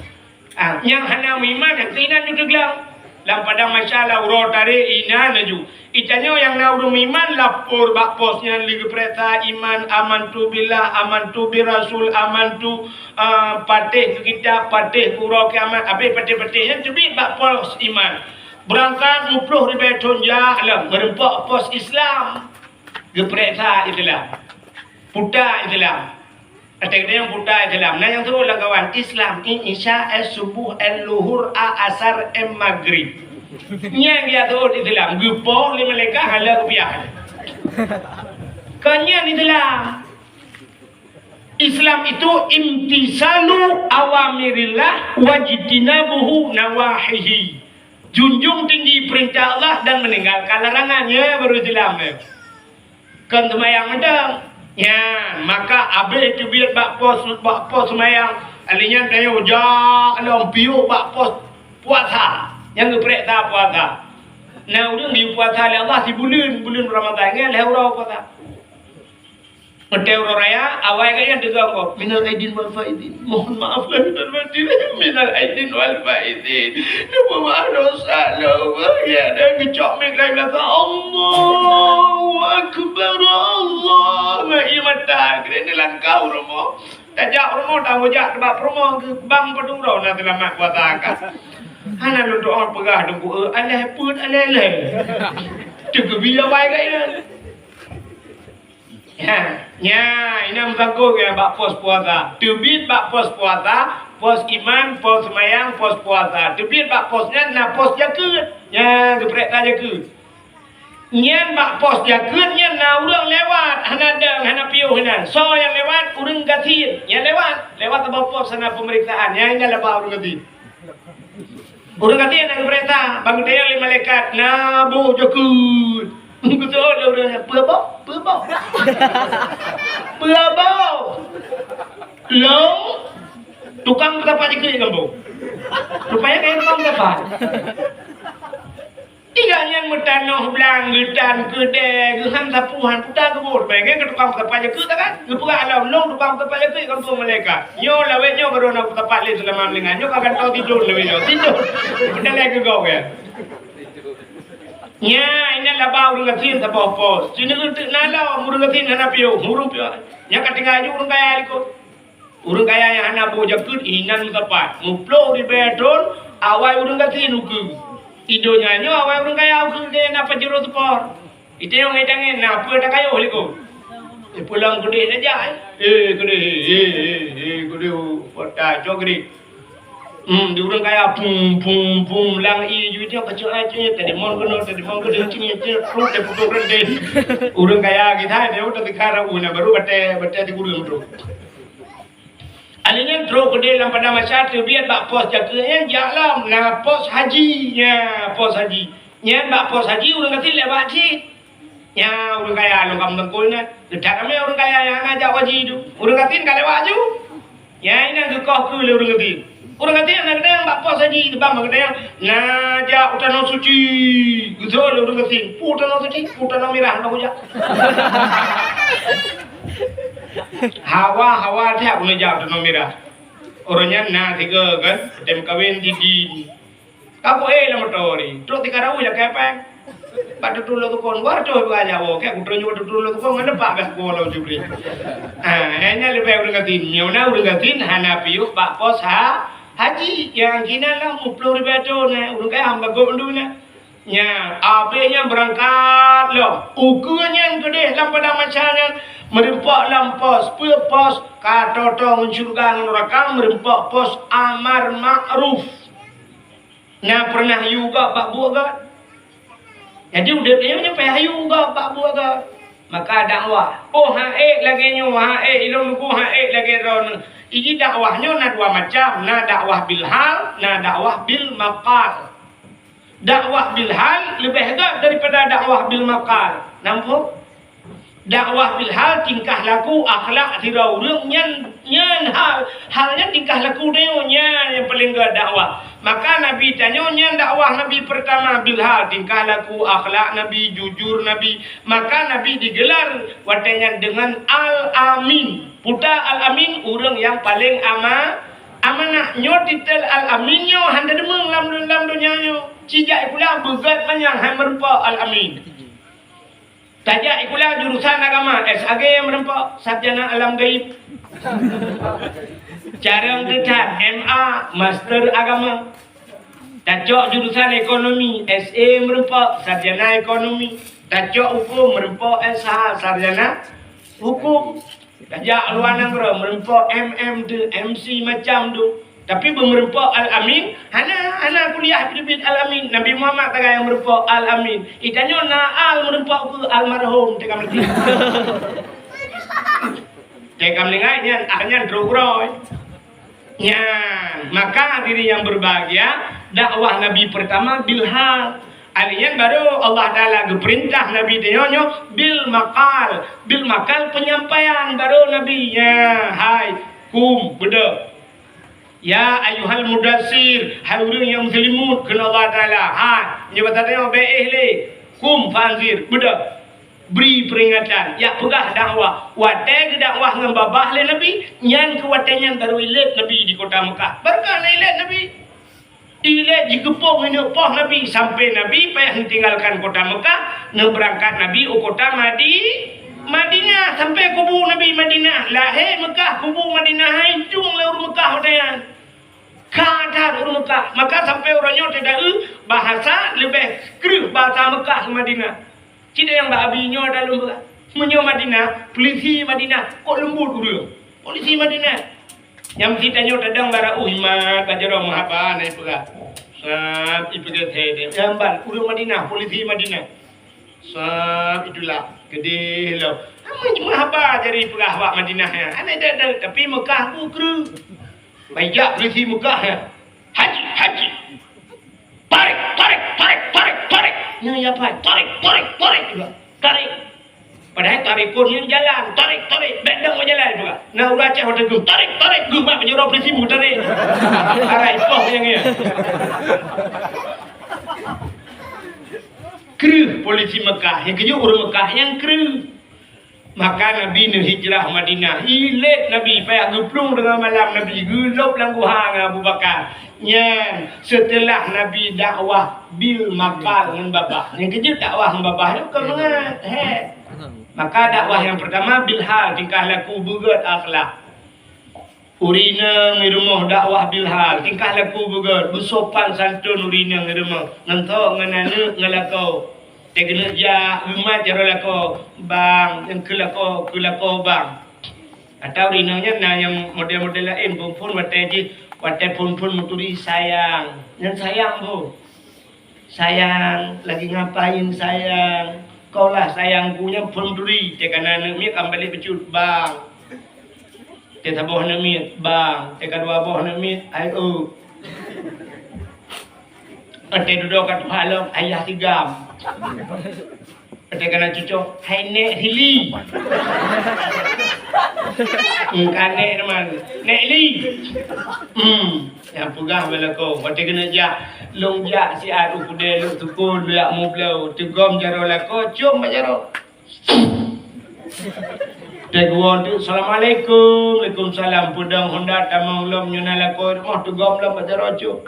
Yang hana iman, yang keinan juga gelang. Dalam padang masyarakat, urut tarik inan aju. Itanya yang naurum iman, lapor bak posnya lagi periksa iman, amantu billah, amantu birasul, amantu patih kita, patih kurau kiamat. Habis patih-patihnya, cubit bak pos iman. Berangkat 50,000 tonja alam merempak pos Islam geperiksa Islam putar Islam ada yang putar Islam nah yang tu lah kawan Islam isya subuh luhur asar maghrib yang dia tu Islam gepoh lima leka hala rupiah kanya Islam Islam itu imtisalu awamirillah wajtinabuhu nawahihi junjung tinggi perintah Allah dan meninggalkan larangannya baru Islam. Kan semayang ada. Ya, maka abis itu biar bak pos semayang. Alinya tayo ja alom piu bak pos puasa. Yang perintah puasa. Nah, udah di puasa Allah di bulan Ramadan ni lah orang puasa. Menteu raya awal kaya dengar kok minal aidin wal faidin mohon maaf lahir dan batin minal aidin wal faidin maaf dosa lo ya dan gecok mik lain kata Allahu akbar Allah wa imata kene langkau romo tajak romo tahu jak sebab romo ke bang padung ro na selamat kuatakan ana lu doa pegah dengku Allah pun Allah le tu ke bila wai kaya Ya, ini mengko ke bak pos puasa. Tubit bak pos puasa, pos iman, pos semayang, pos puasa. Tubit bak posnya na pos jakut. Ya, geprek ta jakut. Nyen bak pos jakut nyen na urang lewat, hana deng, hana piuh hana. So yang lewat urang gatin. Yang lewat bak pos sana pemeriksaan. Ya, ini lebah urang gatin. Urang gatin na geprek ta, bang tayang li malaikat na bu jakut. Betul orang perbau long tukang berapa je kamu rupanya kayak tukang berapa tiga yang bertanah belang gedan kedai gehan sapuhan putar kebun baiknya ke tukang berapa je ke kan lupa alam long tukang berapa je ke kampung mereka nyo lawe nyo baru nak berapa le selama melengan nyo akan tahu tidur lebih tidur kita lagi kau ya. Ya, ini labah urang gatin sabah pos. Sini tu nala urang gatin hana piu, huruf piu. Nya katinga ju urang kaya liko. Urang kaya yang hana bo jakut inan tepat. Muplo di beton, awai urang gatin uku. Idonya nyo awai urang kaya uku de na pajero spor. Ite yang edange na pu ta kayo liko. Pulang gede saja. Gede pota jogri. Di urang kaya pum lang i ju dia kacau aja tadi mon kono cini flu de putu rende urang kaya kita dia udah dikara una baru bate di guru mutro alingen tro kode lam pada masa tu biar bak pos jaga jalam na pos haji nya pos haji nya bak pos haji urang kati lewat haji nya urang kaya lo kam tengkol na dedak ame urang kaya yang ngajak haji tu urang kati ka lewat ju nya ina gekoh ku le urang kati orang kata yang nak yang bapa saji tu bang kata yang ngajak utano suci betul orang kata utano suci utano merah nak ujak hawa tiap ngajak utano merah orangnya na tiga kan tem kawin di kamu lah motori terus tiga rawi lah kepeng pada dulu tu kon war tu aja wo kayak utano dulu tu kon ada pak bas bola jubri hanya lebih orang kata nyona orang kata hana piu bak pos haji yang kina lah 10,000 na urang kaya hamba go nduna nya abenya berangkat lo ukunya gede lam pada macam merempak lampos pos katotong surga neraka merempak pos amar ma'ruf na pernah juga pak buaga jadi udah dia nyampe hayu juga pak buaga maka dakwah lagi nyu ilmu ku lagi ron ini dakwahnya na dua macam, na dakwah bil hal, na dakwah bil maqal. Dakwah bil hal lebih hebat daripada dakwah bil maqal. Nampak? Dakwah bil hal tingkah laku akhlak tirau urang nyan halnya tingkah laku dia yang paling gak dakwah. Maka Nabi tanya nyan dakwah Nabi pertama bil hal tingkah laku akhlak Nabi jujur Nabi. Maka Nabi digelar watanya dengan al-amin. Puta al-amin urang yang paling amanah nyo titel al-amin nyo handa demeng lam dunia nyo cijak pula begat manyang hai merempak al-amin tajak pula jurusan agama SAG yang merempak sarjana alam gaib cara ngetat MA master agama tajak jurusan ekonomi SE merempak sarjana ekonomi tajak hukum merempak SH sarjana hukum tajak luar negara merempak MM tu MC macam tu tapi bermerempak al-amin hana kuliah bibit al-amin Nabi Muhammad tagai yang merempak al-amin itanya na al merempak ku almarhum tekam lagi tekam lengai nyan akhirnya drogroi nyan maka diri yang berbahagia dakwah Nabi pertama bilhal alian baru Allah Ta'ala perintah Nabi Tiyonyo bil makal penyampaian baru Nabi ya hai kum beda ya ayuhal mudassir hai urang yang muslimun kena Allah Ta'ala hai nyebatannya le kum fanzir beda beri peringatan ya pegah dakwah wadah dakwah ngembabah le Nabi nyan kewatanya baru ilet Nabi di kota Mekah berkah ilet Nabi Ile digepung ini poh Nabi sampai Nabi payah tinggalkan kota Mekah berangkat Nabi ke kota Madinah sampai kubu Nabi Madinah lahir Mekah kubu Madinah hai jung le Mekah hodayan kadar Mekah maka sampai orangnya tidak bahasa lebih keruh bahasa Mekah ke Madinah tidak yang babinya dalam Menyo Madinah, polisi Madinah, kok lembut dulu. Polisi Madinah. Yang kita nyo tadang bara uhimat, kajaro mahaba na ipaga. Sab ipaga tede. Jamban, ulo Madinah, polisi Madinah. Sab itulah gede lo. Mahaba jadi ipaga hawak Madinah ya. Ana ada tapi Mekah ukru. Banyak polisi Mekah ya. Haji. Tarik. Ya apa? Tarik. Padahal tarik pun yang jalan, tarik, bedang mau jalan juga. Nah udah cek hotel gum, tarik, mak menyuruh polisi mu tarik. Arai poh yang ya. Kru polisi Mekah, yang keju orang Mekah yang kru. Maka Nabi nu hijrah Madinah, ilet Nabi payah geplung dengan malam Nabi, gelap langgu hang Abu Bakar. Setelah Nabi dakwah bil makal dengan bapa. Yang keju dakwah dengan bapa itu kemengat. Maka dakwah yang pertama bilhal tingkah laku bugat akhlak. Urina ngirumah dakwah bilhal tingkah laku bugat bersopan santun urina ngirumah ngantok ngananu ngalakau tegena ja umat jaro lako bang yang kelako bang. Atau urinanya nah yang model-model lain pun wate pun muturi sayang. Yang sayang bu. Sayang lagi ngapain sayang? Kau lah sayangku yang pemduri. Tekana nemi kembali pecut bang. Teka boh nemi bang. Teka dua boh nemi ayo. Ate duduk kat halom ayah tigam. Ate kana cucu hai nek hili. Kane teman. Nek li. Yang pegah belako. Ate kena ja long ja si adu kude lu tukul lu mu blau tegom jaro lako cium jaro. Teguan tu assalamualaikum, waalaikumsalam pudang honda tamang lom nyuna lako oh tegom lam jaro cium.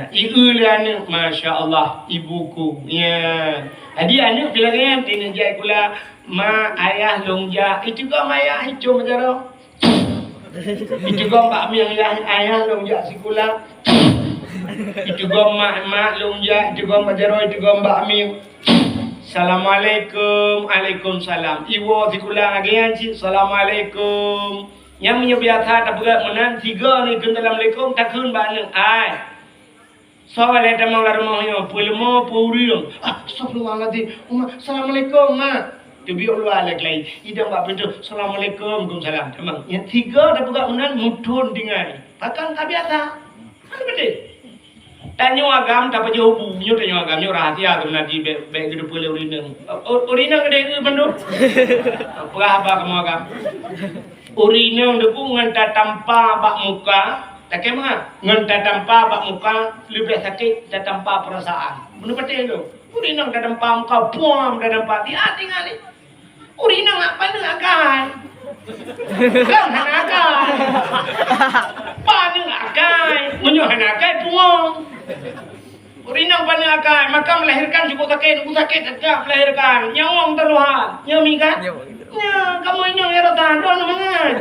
Ibu lian, masya Allah, ibuku. Ya, adi anu bilang tina jai kula ma ayah longja itu juga ayah itu macam itu juga mbak mi ayah longja si kula itu juga mak longja itu juga macam itu juga mbak mi. Assalamualaikum, waalaikumsalam. Ibu si kula agian si assalamualaikum. Yang menyebiasa tak berat menan tiga ni Assalamualaikum takun banyak ai. Soalnya tamang larumah yo, pulmo puriyo. Astagfirullahaladzim. Assalamualaikum ma. Tubi Allah lagi. Ida mbak pintu. Assalamualaikum, waalaikumsalam. Tamang. Yang tiga dah buka menan mutun dengan. Bahkan tak biasa. Kan betul. Tanyo agam tak jauh bunyo tanyo agam yo rahasia tu nanti baik gitu pulih urinang. Urinang gede itu pandu. Apa kamu agam? Urinang deku nganta tanpa bak muka. Tak kemana? Ngan tanpa bak muka lebih sakit tanpa perasaan. Benar betul tu. Urinang tanpa muka puam tanpa dia tinggal ni. Urinang apa ni akan? Kau nak akan? Pani akan? Menyuhan akan puam. Urinang pani akan? Maka melahirkan cukup sakit tak melahirkan. Nyawang terluhan. Nyami kan? Ya, kamu ini yang erotan doang mangan.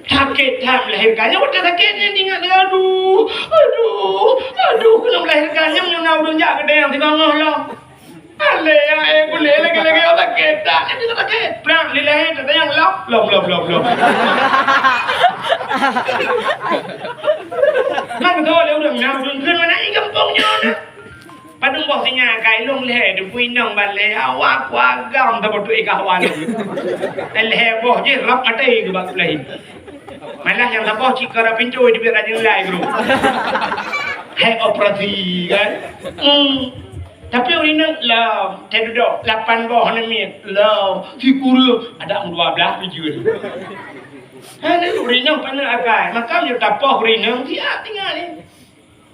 Sakit tak melahirkannya, udah sakitnya tinggal aduh, kena melahirkannya menyunau dunjak gede yang tinggal ngolah. Ale ya, boleh lagi orang sakit tak, itu sakit. Perang dilahir ada yang lom. Mana tu le udah ngau dun mana ini kampungnya na. Padung bos singa kai long le du pui nong ban le awak wagam ta botu ikawan. Le boh je rap atai ke bak lain. Malah yang lapor cikara pintu di biar aja nilai bro. Hai operasi kan. Tapi urinang lah, saya duduk 8 bawah namit lah, figur ada 12 biji. Ada urinang pandang agai, maka dia tapah urinang dia tinggal ni.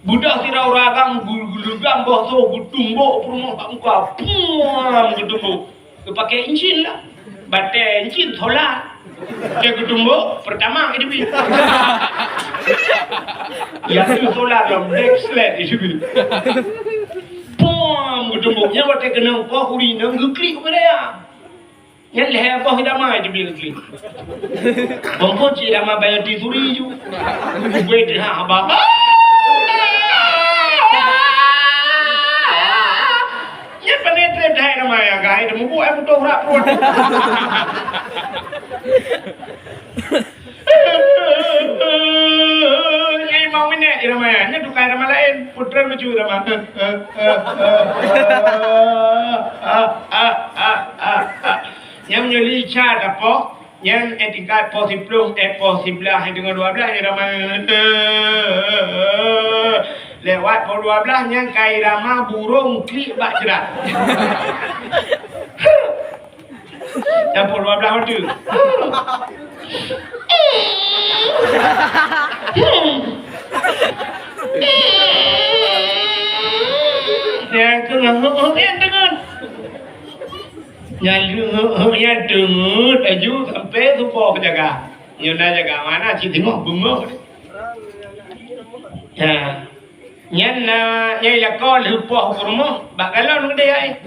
Budak si rauragang gulugam bawah tu gutumbuk perumah tak muka, puam gutumbuk. Pakai encin lah, batai encin tolak. Dia gutumbuk pertama ini bi. Yang itu tolak lah, black sled itu bi. Gutumbuknya waktu kena apa urinang geklik kepada dia. Yang leher apa tidak mai je bila geklik. Bangkot cik dah mai bayar tisuri ju. Gue dah abang. Yang pada tukai dah mubu aku tu rak perut. Ini mau minyak ramai. Ini tukai ramai lain. Putra lucu ramai. Yang menyeli cat apa? Yang tingkat positif, positif dengan 12 yang ramai. Lewat pol 12 yang kai ramah burung klik bak jerat. Dan pol 12 tu. Yang tengah yang dengan yang dengar aju sampai supo jaga. Nyona jaga mana ci tengok bengok. Ya. Nyan nyai lakon lupa rumah bakalau nang dia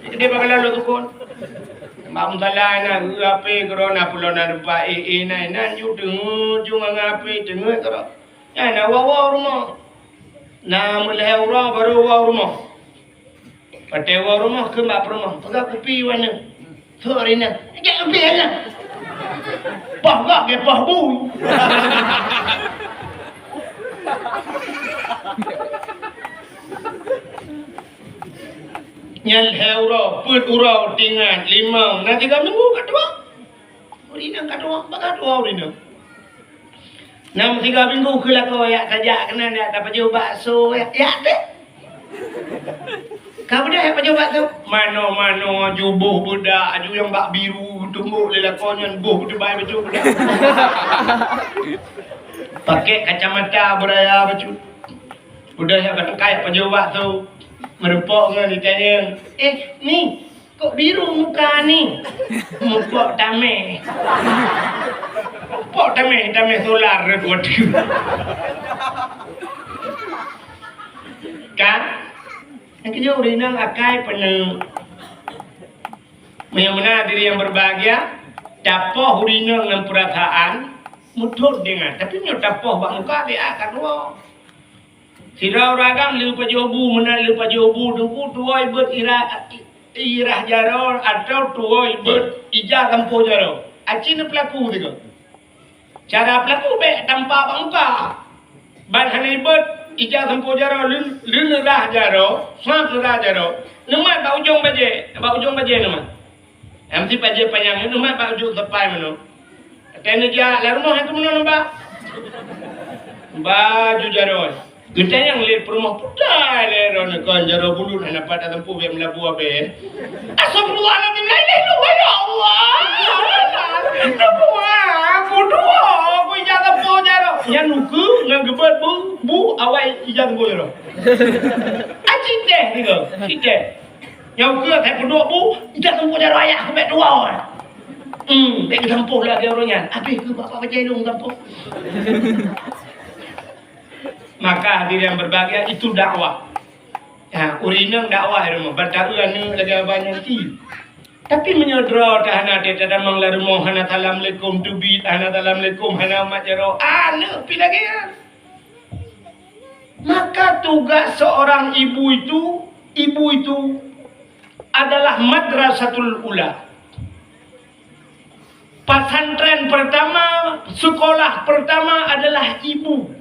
dia bakalau lu tukun mam talana ape corona pulona rupa na nyu dengu jung ngape dengu karo ya na wa rumah na mulai orang baru wa rumah pate wa rumah ke mak rumah pakai kopi wana sore na ke biar lah pah ke pah bu Nyal heuro, put urau tingan limang, nanti 3 minggu kedua. Urina kedua, bakal dua urina. 3 minggu kela kau ya saja kena dia dapat jual bakso ya deh. Kau dah apa jual bakso? Mano jubuh budak, aju yang bak biru tumbuk lelakonnya buh tu baik betul budak. Pakai kacamata beraya betul. Udah yang bertengkai apa jual bakso. Merupok dengan ditanya, ni, kok biru muka ni? Muka damai. Muka damai solar redut. Kan? Yang kejauh rinang akai penuh. Mana diri yang berbahagia, dapoh rinang dengan perasaan, mutut dengan. Tapi nyo dapoh bak muka dia akan dua. Sirau ragam lupa jobu mana lupa jobu tunggu tuai ber irah jaror atau tuai ber ijah kampo jaror. Acin pelaku juga. Cara pelaku be tanpa muka. Ban hanai ber ijah kampo jaror lun rah jaror, sang rah jaror. Nama bau ujung baje nama. Amsi baje panjang nama bau ujung tepai mano. Kena dia la rumah itu mano namba. Baju jaror. Kita yang lihat rumah putih leron kan jaro bulu nak pada tempu biar melabu apa? Asapullah nanti lain lu ya Allah. Tempuah bodoh, aku ijat tempu jaro. Yang nuku ngan gebet bu awal ijat tempu jaro. Acik deh ni kau, cik. Yang ke saya bodoh bu ijat tempu jaro ayah aku bet 2 orang. Baik tempuh lagi orangnya. Habis ke bapak baca dong tempuh. Maka hadir yang berbahagia itu dakwah. Ya, urinang dakwah rumah. Bertaruhan ni lagi banyak ti. Tapi menyodro tahana dia tak manglar rumah hana assalamualaikum tubi hana assalamualaikum hana majaro. Ana pi lagi ya. Maka tugas seorang ibu itu adalah madrasatul ula. Pesantren pertama, sekolah pertama adalah ibu.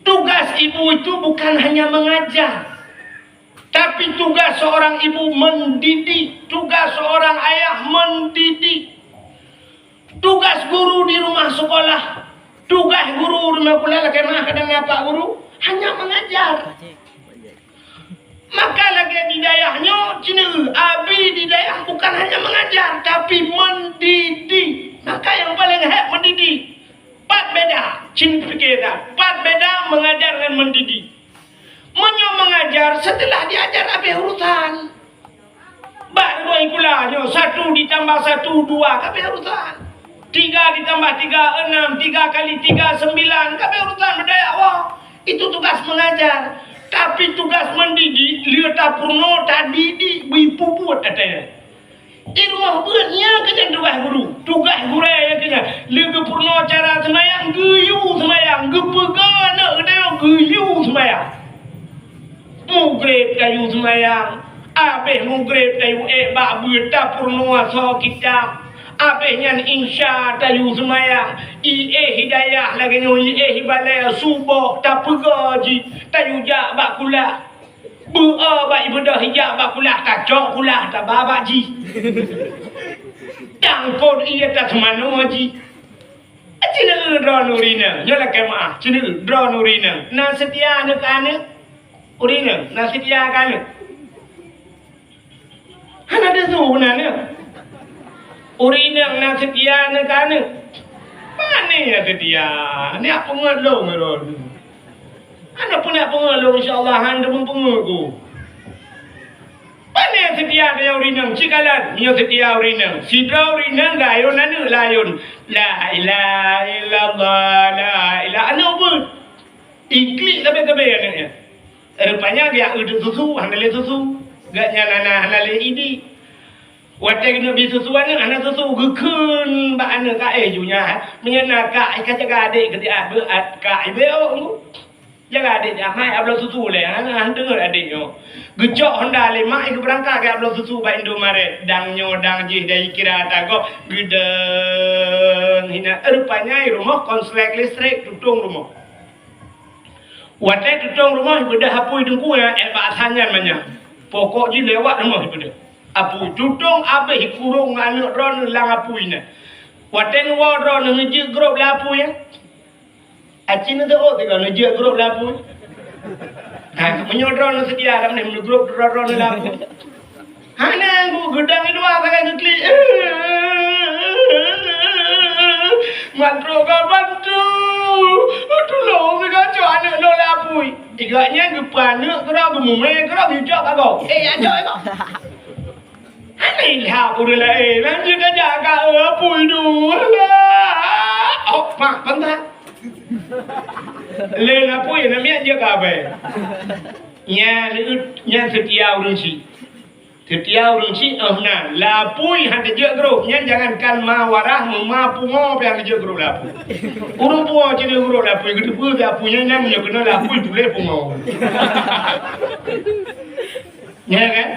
Tugas ibu itu bukan hanya mengajar, tapi tugas seorang ibu mendidik, tugas seorang ayah mendidik, tugas guru di rumah sekolah, tugas guru rumah kuliah kemah kadang apa guru hanya mengajar. Maka lagi di dayahnya cina abi di dayah bukan hanya mengajar tapi mendidik. Maka yang paling hebat mendidik. 4 beda, cin fikir dah. 4 beda mengajar dan mendidik. Mengajar setelah diajar habis urusan. Baru ikulahnya 1 ditambah 1 2 habis urusan. 3 ditambah 3 6, 3 kali 3 9 habis urusan berdaya wah. Itu tugas mengajar. Tapi tugas mendidik lihat tak purno tak didik bipuput katanya. Di rumah beratnya kena tugas guru yang kena lega purno cara semayang geyu semayang gepegana kena geyu semayang mugret kayu semayang Abeh mugrib tayu ba berta purnoa so kitab. Abeh nyan insya tayu semayang. Hidayah lagi nyu hibalaya subok ta pegaji tayu jak ba kulah. Ba ibadah hijab ba kulah kacok kulah ta baba ji. Tangkon ia ta semano ji. Cina draw nurina, nyola kemah. Cina draw nurina. Na setia nak ane, urina. Na setia kan. Hana ada tu nana. Urina na setia nak ane. Mana ya setia? Ni apa ngelong meron? Hana pun nak pengelong insyaAllah. Hana pun pengelong. Mana setia dia urinang cikalan dia setia urinang sidra urinang gayon anu layon la ilaha illallah la ilaha anu pun iklik tabe anu rupanya dia udah susu handale susu gaknya nana handale ini wate kena bi susu anu anak susu gekun ba anu ka junya menyana ka jaga adik ketika berat ka ibu jaga adik mai ablo susu le ana dengar adiknya gejok Honda le mak ke berangkat ke ablo susu ba Indomaret dangnya dang jih dai kira tago gedeng hina rupanya rumah konslek listrik tutung rumah wate tutung rumah beda hapui dengku ya ba asangan manya pokok ji lewat rumah beda apu tutung abe kurung anu ron lang apuina wate nuwa ron ngeji grup lapu ya acina tu oh tiga nujia grup lapu. Menyodron sedia dalam ni grup drone lapu. Hana aku gedang itu apa kan kekli. Mantro bantu. Tolong mereka cuak anak lo lapu. Igaknya gepana kera gemumai kera bijak kau. Ajak kau. Hana ilah aku rela nanti dah jaga lapu itu. Oh mak pantas. Lên apa yang namanya dia kabe? Nya setia urang si. Setia urang si na lapui hande je grup nya jangankan mawarah mapungo pe hande je grup lapu. Urang pungo je grup lapu gede pu lapu nya nya kena lapui tu le pungo. Nya kan?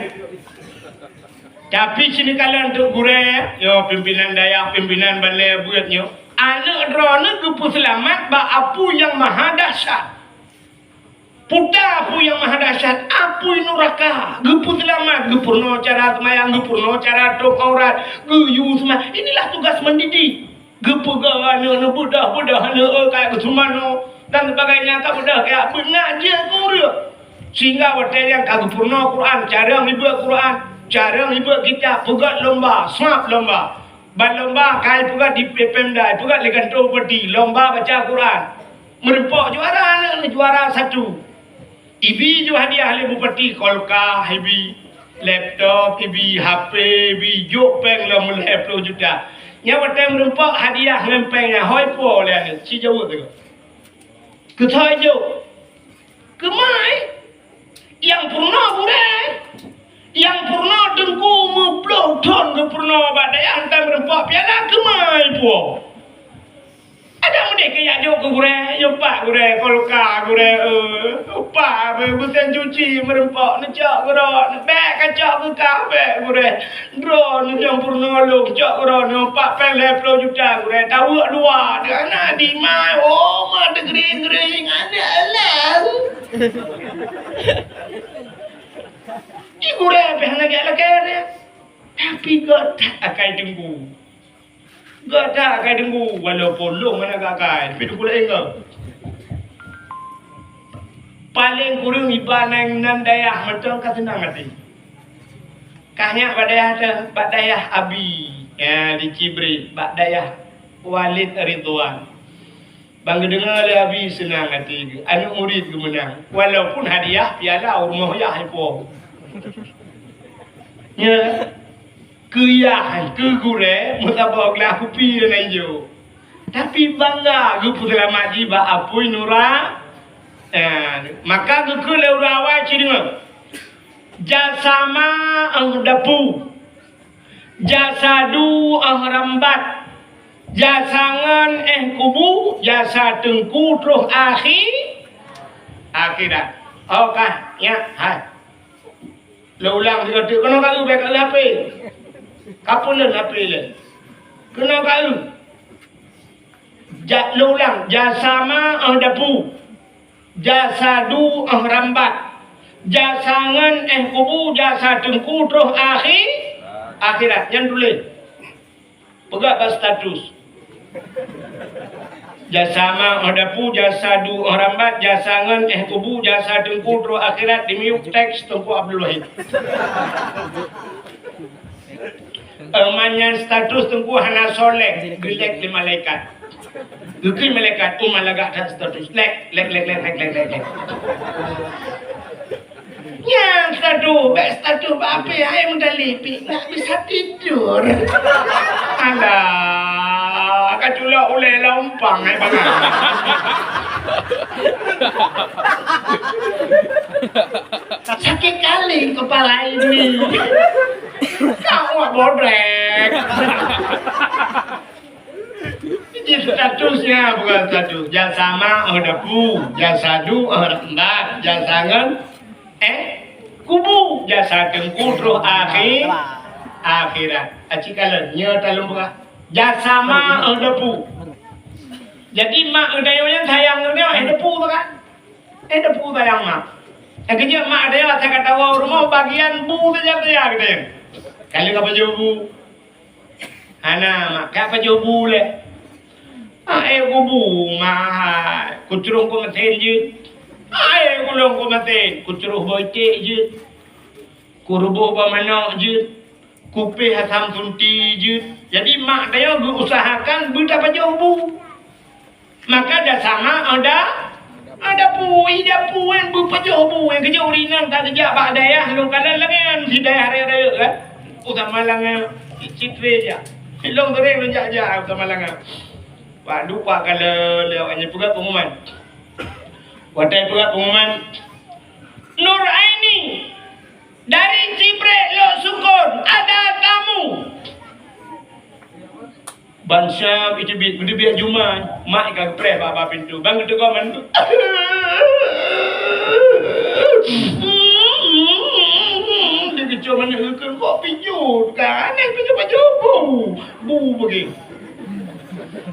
Tapi sini kalian tu gure yo pimpinan dayak pimpinan balai buatnya anak drone gepu selamat ba apu yang maha dahsyat. Puta apu yang maha dahsyat, apu neraka. Gepu selamat, gepurno cara semayang, gepurno cara tok aurat, geyu semua. Inilah tugas mendidik. Gepu gawana budak-budak kayak kesumano dan sebagainya ka budak kayak benar je kuria. Sehingga waktu yang kagepurno Quran, cara ngibah Quran, cara ngibah kitab, pegat lomba, smart lomba. Lomba kai pugat di Pemda, pugat lekan Topati, lomba baca Quran. Merempok juara juara satu. Ibi ju hadiah le bupati kolka, ibi laptop, ibi HP, ibi jopeng lah mulai 10 juta. Nya wate merempok hadiah lempengnya hoi po le ni, si jauh tu. Ketai jo. Kemai yang purna burai. Yang purna dengku meploh ton ke purna badai hantar merempak piala kemai puo. Ada mudik kayak jok ke gure, yopak gure, kolka gure, opak bukan cuci merempak necak gure, bek kacak ke kafe gure, drone yang purna lo kacak gure, opak peleh 10 juta gure, tahu dua, anak di mai, oh mah degering anak lah. Ibu dah pernah lagi tapi gak akan tunggu, gak akan tunggu walaupun lo mana akan, tapi tu pula enggak. Paling kurang ibanan nan dayah macam kesenang hati. Kahnya badayah Abi di Cibri, badayah Walid Ridwan. Bang dengar le Abi senang hati, anak murid kemenang. Walaupun hadiah piala rumah ya ipo. Ya, kuyah, kegure, mutabak lah kupi dan ayo. Tapi bangga, gupu selamat jiba apui nura. Maka gupu leurawai cideng. Jasama ang dapu, jasadu ang rambat, jasangan kubu, jasa tengku terus akhirat. Okah, ya, hai. Lo ulang dia kata kena kau baik kali apa? Kapun apa le? Kena kau. Lo ulang jasama dapu. Jasadu rambat. Jasangan kubu jasa tengku terus akhirat yang tulis. Pegak bas status. Jasama dapu jasadu rambat jasangan kubu jasa tengku terus akhirat demiuk teks Tengku Abdul Wahid. Manyan status Tengku Hana Soleh gelek di malaikat. Geki malaikat malagak tak status lek. Yang status apa yang mendalipi nak bisa tidur. Alah, kacula oleh lompang bangang. Sakit kali kepala ini. Kau bodrek. Ini statusnya bukan status. Jasama dapu, jasadu rambat, jasangan kubu jasa tengku terus akhirat. Acikalan nya talung buka. Jasama dapu. Jadi mak dayo yang sayang dia depu tu kan. Depu sayang mak. Yang kerja mak dia saya kata rumah bagian bu saja dia gitu. Kalau kau jobu. Ana mak kau jobu le. Kubu mah kucurung ko maten je. Kulong ko maten kucuruh boite je. Kurubuh pamanok je. Kupe hasam sunti je. Jadi mak dia berusahakan berdapat jobu. Maka dah sama ada puih yang berpajobu yang kerja urinan tak kerja bak dayah long kanan lengan si dayah raya kan utama langan citre je long tereng lonjak je utama langan padu pak kalau lewatnya juga pengumuman watai juga pengumuman Nur Aini dari Cibre Lok Sukun ada tamu Bansa itu biar Juma mak ikan pre bapa pintu bang itu kau mantu dia kecil mana hukum kok pinjut kan yang pinjut baju bu begini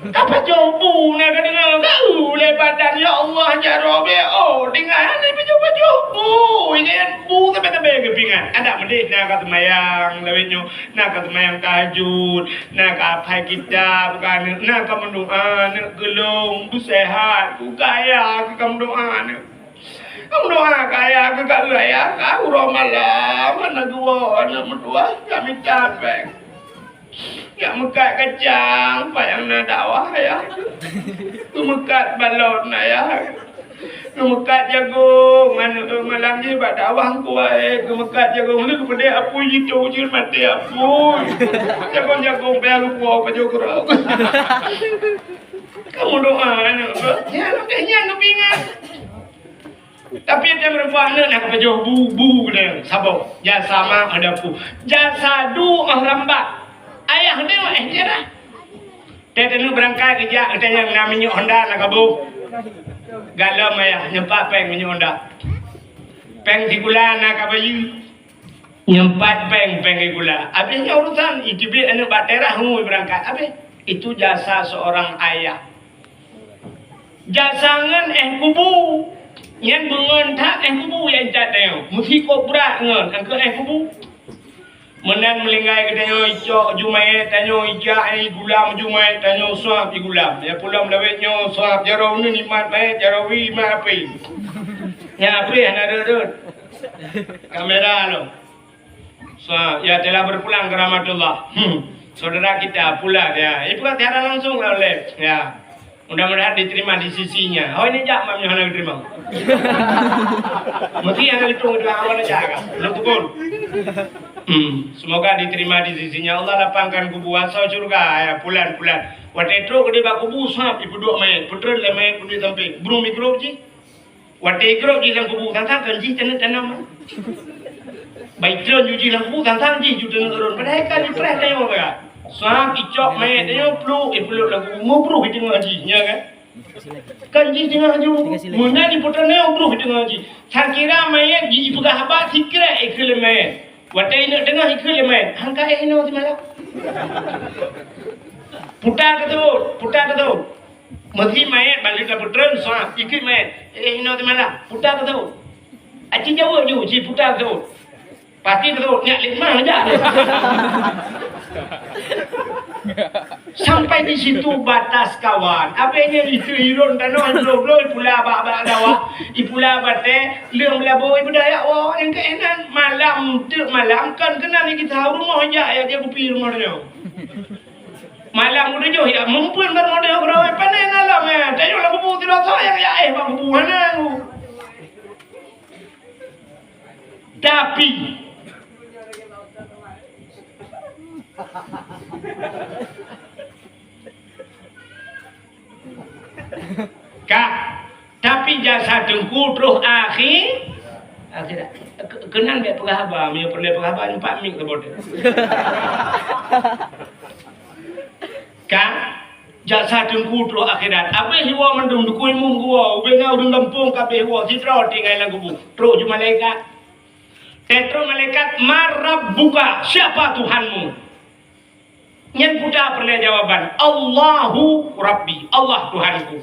apa jobu nak dengar kau lebadan ya Allah jarobe dengar ni baju bu ini bu tapi kepingan ada mendek nak kata mayang lawetnya nak kata mayang tahajud nak apa kita bukan nak kamu doa nak gelung bu sehat bu kaya kamu doa kaya kaya kau romalah mana dua anak dua kami capek. Ya mekat kacang, payang na dakwah ya. Mekat balon na ya. Mekat jagung, malam ni bak dakwah kuai. Mekat jagung ni kepada apu itu je mati apu. Jagung bayar kuah baju kerap. Kamu doa anak, ya kepingan. Tapi dia berbuat nak baju bu dia sabau. Jasama ada pu. Jasadu rambat. Ayah dia dah. Dia dulu berangkat kerja ada yang namanya Honda nak kabu. Galam ayah nyempat peng minyak Honda. Peng di gula nak kabayu. Nyempat peng di gula. Habisnya urusan itu bi anak batera hu berangkat. Habis itu jasa seorang ayah. Jasangan kubu. Yang bengontak kubu yang jatah. Mesti kau berat ngon angka kubu. Menan melingkai katanya icok jumai tanyo ijak ai gulam jumai tanyo suap di gulam ya pulang lawetnya suap jarau ni nikmat baik jarawi ma api ya api ana dudut kamera lo suap ya telah berpulang ke rahmatullah saudara kita pulang ya itu kan tiada langsung oleh ya mudah-mudahan diterima di sisinya. Oh ini jak mamnya hendak diterima. Mesti yang hitung itu awalnya jaga. Belum pukul. Semoga diterima di sisinya. Allah lapangkan kubuan sau surga ya pulan-pulan. Waktu itu kena bak kubu sap ibu dua main. Putra le main kudu sampai. Burung mikro ji. Waktu ikro ji lang kubu tantang kan ji tanam. Baik tron ji lang kubu tantang ji ju tanam. Padahal kan di press dia apa? Sah icok main dia peluk lagu ngobro kita ngaji nya kan Kan ji tengah ju. Muna di putra ne obruh tengah ji. Sang kira mayat ji pegah haba sikra ikil mayat. Watai nak tengah ikil mayat. Hang ka eno di malam. Putar tu. Mati mayat balik ke putra soal ikil mayat. Eno di malam. Putar tu. Aci jauh ju ji putar tu. Pasti tu nyak lima aja. Sampai di situ batas kawan. Apa yang itu irun tanah log pula bak dawa. Ipula bate leung laboi budaya wah yang keenan malam kan kena ni kita rumah aja ya dia kupi rumah dia. Malam udah jauh ya mumpun bermodal kerawai panen alam ya. Tanya lagu bu tidak sayang ya bang bu mana. Tapi Kak, tapi jasa dengku terus akhirat kenal gak penghaba, dia pernah penghaba 4 minggu lebih. Kak, jasa dengku terus akhirat. Apa hiwa mendung dukui mung gua, ubengau deng kampung kabeh hiwa citra tinggal lagu bu. Terus ju malaikat. Tetro malaikat marabbuka, siapa Tuhanmu? Nyen putra pernah jawaban Allahu Rabbi, Allah Tuhanku.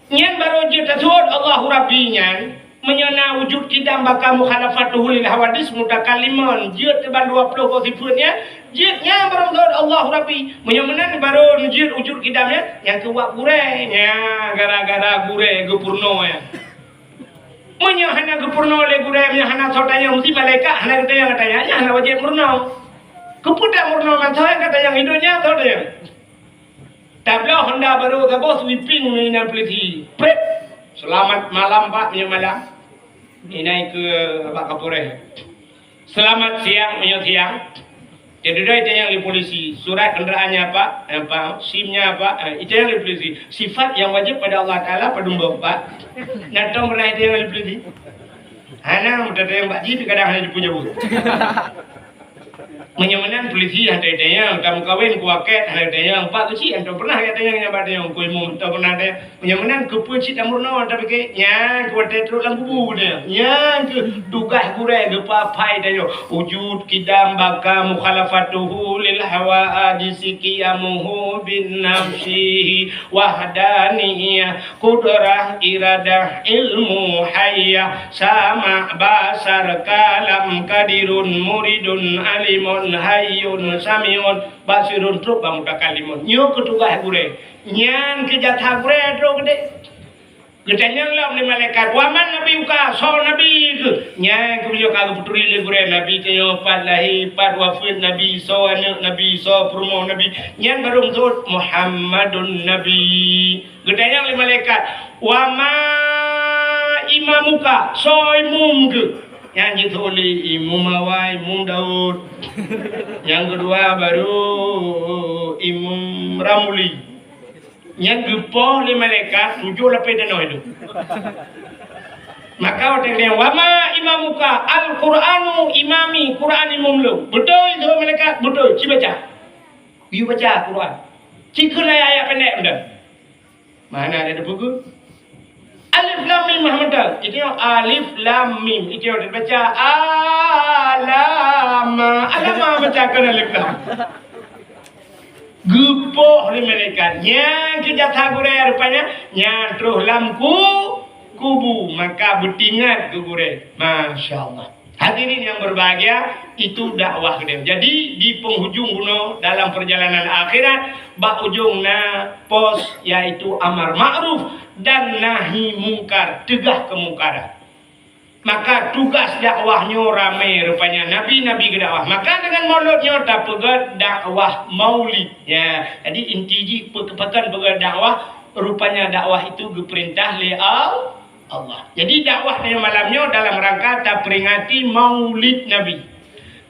Nyen baru je tasud Allahu Rabbi nyen menyana wujud kita bakal mukhalafatuhu lil hawadis mutakaliman je teban 20 sifatnya je nya baru tasud Allahu Rabbi menyana baru je wujud kidamnya yang kuat gurenya gara-gara gure gepurno ya. Menyana gepurno le gure menyana sodanya mesti malaikat hana katanya hana wajib murno. Kepudak murna man saya kata yang hidupnya tahu dia. Tabla Honda baru ke bos sweeping ni nan polisi. Prep. Selamat malam Pak, punya malam. Ini naik ke Pak Kapolres. Selamat siang, punya siang. Jadi itu yang di polisi. Surat kendaraannya apa? SIM-nya apa? Itu yang di polisi. Sifat yang wajib pada Allah Taala pedumbo Pak. Natong pernah itu yang di polisi. Hana mudah yang Pak Ji kadang hanya dipunya bu. Menyamanan polisi ada kamu kawin kuaket ada Pak kecil atau pernah katanya yang ada yang kuimu atau pernah ada menyamanan kepuci tamurno tapi kayaknya kuatet terus lang kubu dia yang ke dugah gure ke papai dia wujud kidam baka mukhalafatuhu lil hawa adisikiyamuhu bin nafsihi wahdaniyah kudrah iradah ilmu hayya sama basar kalam kadirun muridun alimun hayyun samiun basirun truk bamutakalimon nyo ketugah gure nyan kejatah gure tro gede gedenya lam ni malaikat waman nabi uka so nabi nyan kuyo ka putri le gure nabi kayo palahi pad wafid nabi so anak nabi so promo nabi nyan barum sut muhammadun nabi gedenya li malaikat wama imamuka so imum yang dituli Imam Mawai, Imam Daud. Yang kedua baru Imam Ramuli. Yang gepoh li malaikat 7 lapis dano itu. Maka orang yang wama imamuka al-Quranu imami Quran imam lu. Betul itu malaikat, betul. Ci baca. You baca Quran. Ci kena ayat pendek benda. Mana ada buku? Alif lam mim Muhammad. Itu yang alif lam mim. Itu yang dibaca alama baca kan alif lam. Gepoh ni malaikat. Yang kita gure rupanya yang terus lamku kubu maka bertingat ke gure. Masya-Allah. Hadirin yang berbahagia, itu dakwah dia. Jadi di penghujung buno dalam perjalanan akhirat, bak ujungna pos yaitu amar ma'ruf dan nahi mungkar, tegah kemungkaran. Maka tugas dakwahnya ramai rupanya nabi-nabi ke dakwah. Maka dengan mauludnya tak pegat dakwah maulid. Ya, jadi inti pekan pegat dakwah rupanya dakwah itu diperintah oleh Allah. Jadi dakwah pada malamnya dalam rangka tak peringati maulid Nabi.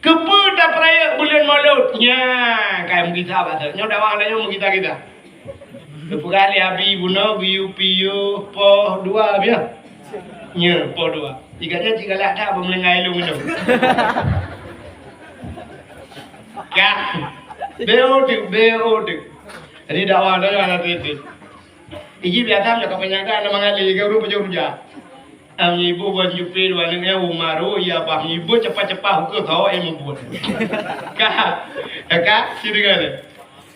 Kepa tak peraya bulan maulud. Ya, kayak kita bahasanya dakwah lainnya kita. Kepa kali abi buno biu piu po dua biar. Ya, po dua. Tiganya tiga lada melengai lu minum. Kak, beodek. Jadi dakwah lainnya nanti itu. Iji biasa juga penyaga nama ngali ke uru peja. Ibu buat jupi dua ni umaru ya bah ibu cepat-cepat hukum tahu membuat. Kak, siapa?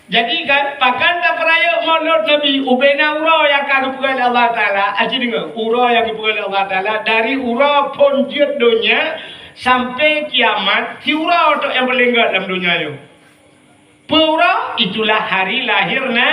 Jadi kan pakan tak peraya maulud Nabi ubena ura yang kagupukan Allah Taala. Aji dengar ura yang kagupukan Allah Taala dari ura ponjut dunia sampai kiamat. Si ura itu yang paling enggak dalam dunia itu. Pura itulah hari lahirnya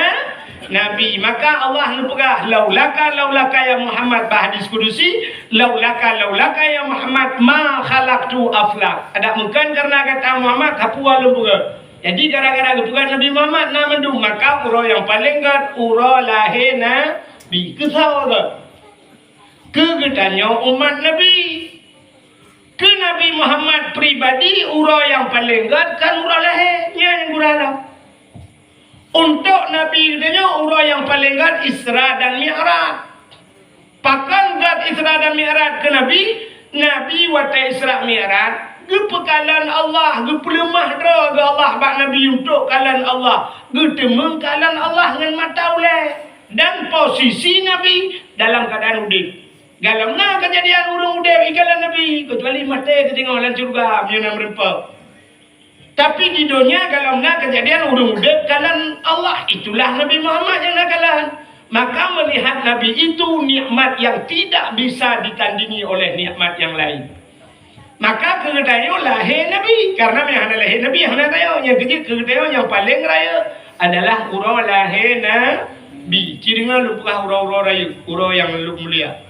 Nabi. Maka Allah nupugah laulaka ya Muhammad bahadis kudusi laulaka ya Muhammad ma khalaqtu aflak. Ada mungkin karena kata Muhammad kapua lumpugah. Jadi gara-gara kepukan Nabi Muhammad nak mendung maka ura yang paling gat ura lahirna bi kesal kegetanya umat Nabi ke Nabi Muhammad pribadi ura yang paling gat kan ura lahirnya yang gurala untuk Nabi katanya ura yang paling gat Isra dan Mi'raj pakan gat Isra dan Mi'raj ke Nabi wata Isra Mi'raj Gepekalan Allah, gepelemah dra ke Allah bak Nabi untuk kalan Allah. Getemeng kalan Allah dengan mata ulai. Dan posisi Nabi dalam keadaan udip. Galamna kejadian urung udip ikalan Nabi. Kecuali mata ketinggalan dalam surga. Yang merempah. Tapi di dunia galamna kejadian urung udip kalan Allah. Itulah Nabi Muhammad yang nak kalan. Maka melihat Nabi itu nikmat yang tidak bisa ditandingi oleh nikmat yang lain. Maka kegedaya lahir Nabi karena yang lahir Nabi yang tayo yang kecil kegedaya yang paling raya adalah ura lahir Nabi. Cirinya lupukah ura raya, ura yang mulia.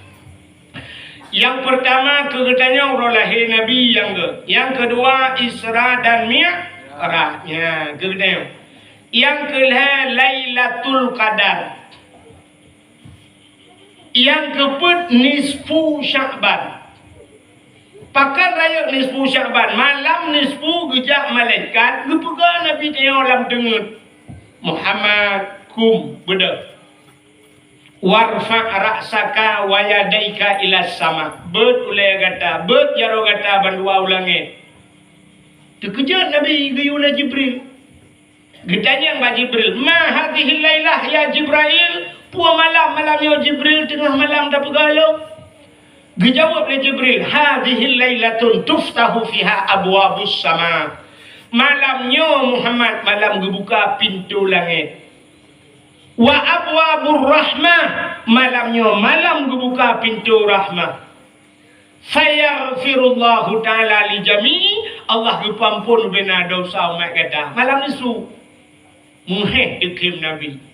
Yang pertama kegedaya ura lahir Nabi yang kedua Isra dan Mi'raj. Ya, kegedaya. Yang kelima Lailatul Qadar. Yang keempat nisfu Sya'ban. Pakan raya nisfu Sya'ban malam nisfu gejak malaikat gepegang Nabi tengok dalam dengut Muhammad kum beda warfa' ra'saka wa yadaika ila sama bet ulai kata bet jaro kata bandua ulangi terkejut Nabi gayuna Jibril getanya Mbak Jibril ma hadhihi lailah ya Jibril puan malam ya Jibril tengah malam dah pegalau. Dijawab oleh Jibril, hadhil lailatun tuftahu fiha abwabus sama. Malamnya Muhammad malam dibuka pintu langit. Wa abwabur rahmah, malamnya malam dibuka pintu rahmah. Fayaghfirullahu taala li jami'i, Allah dipampun bena dosa umat kata. Malam nisu muheh dikim Nabi.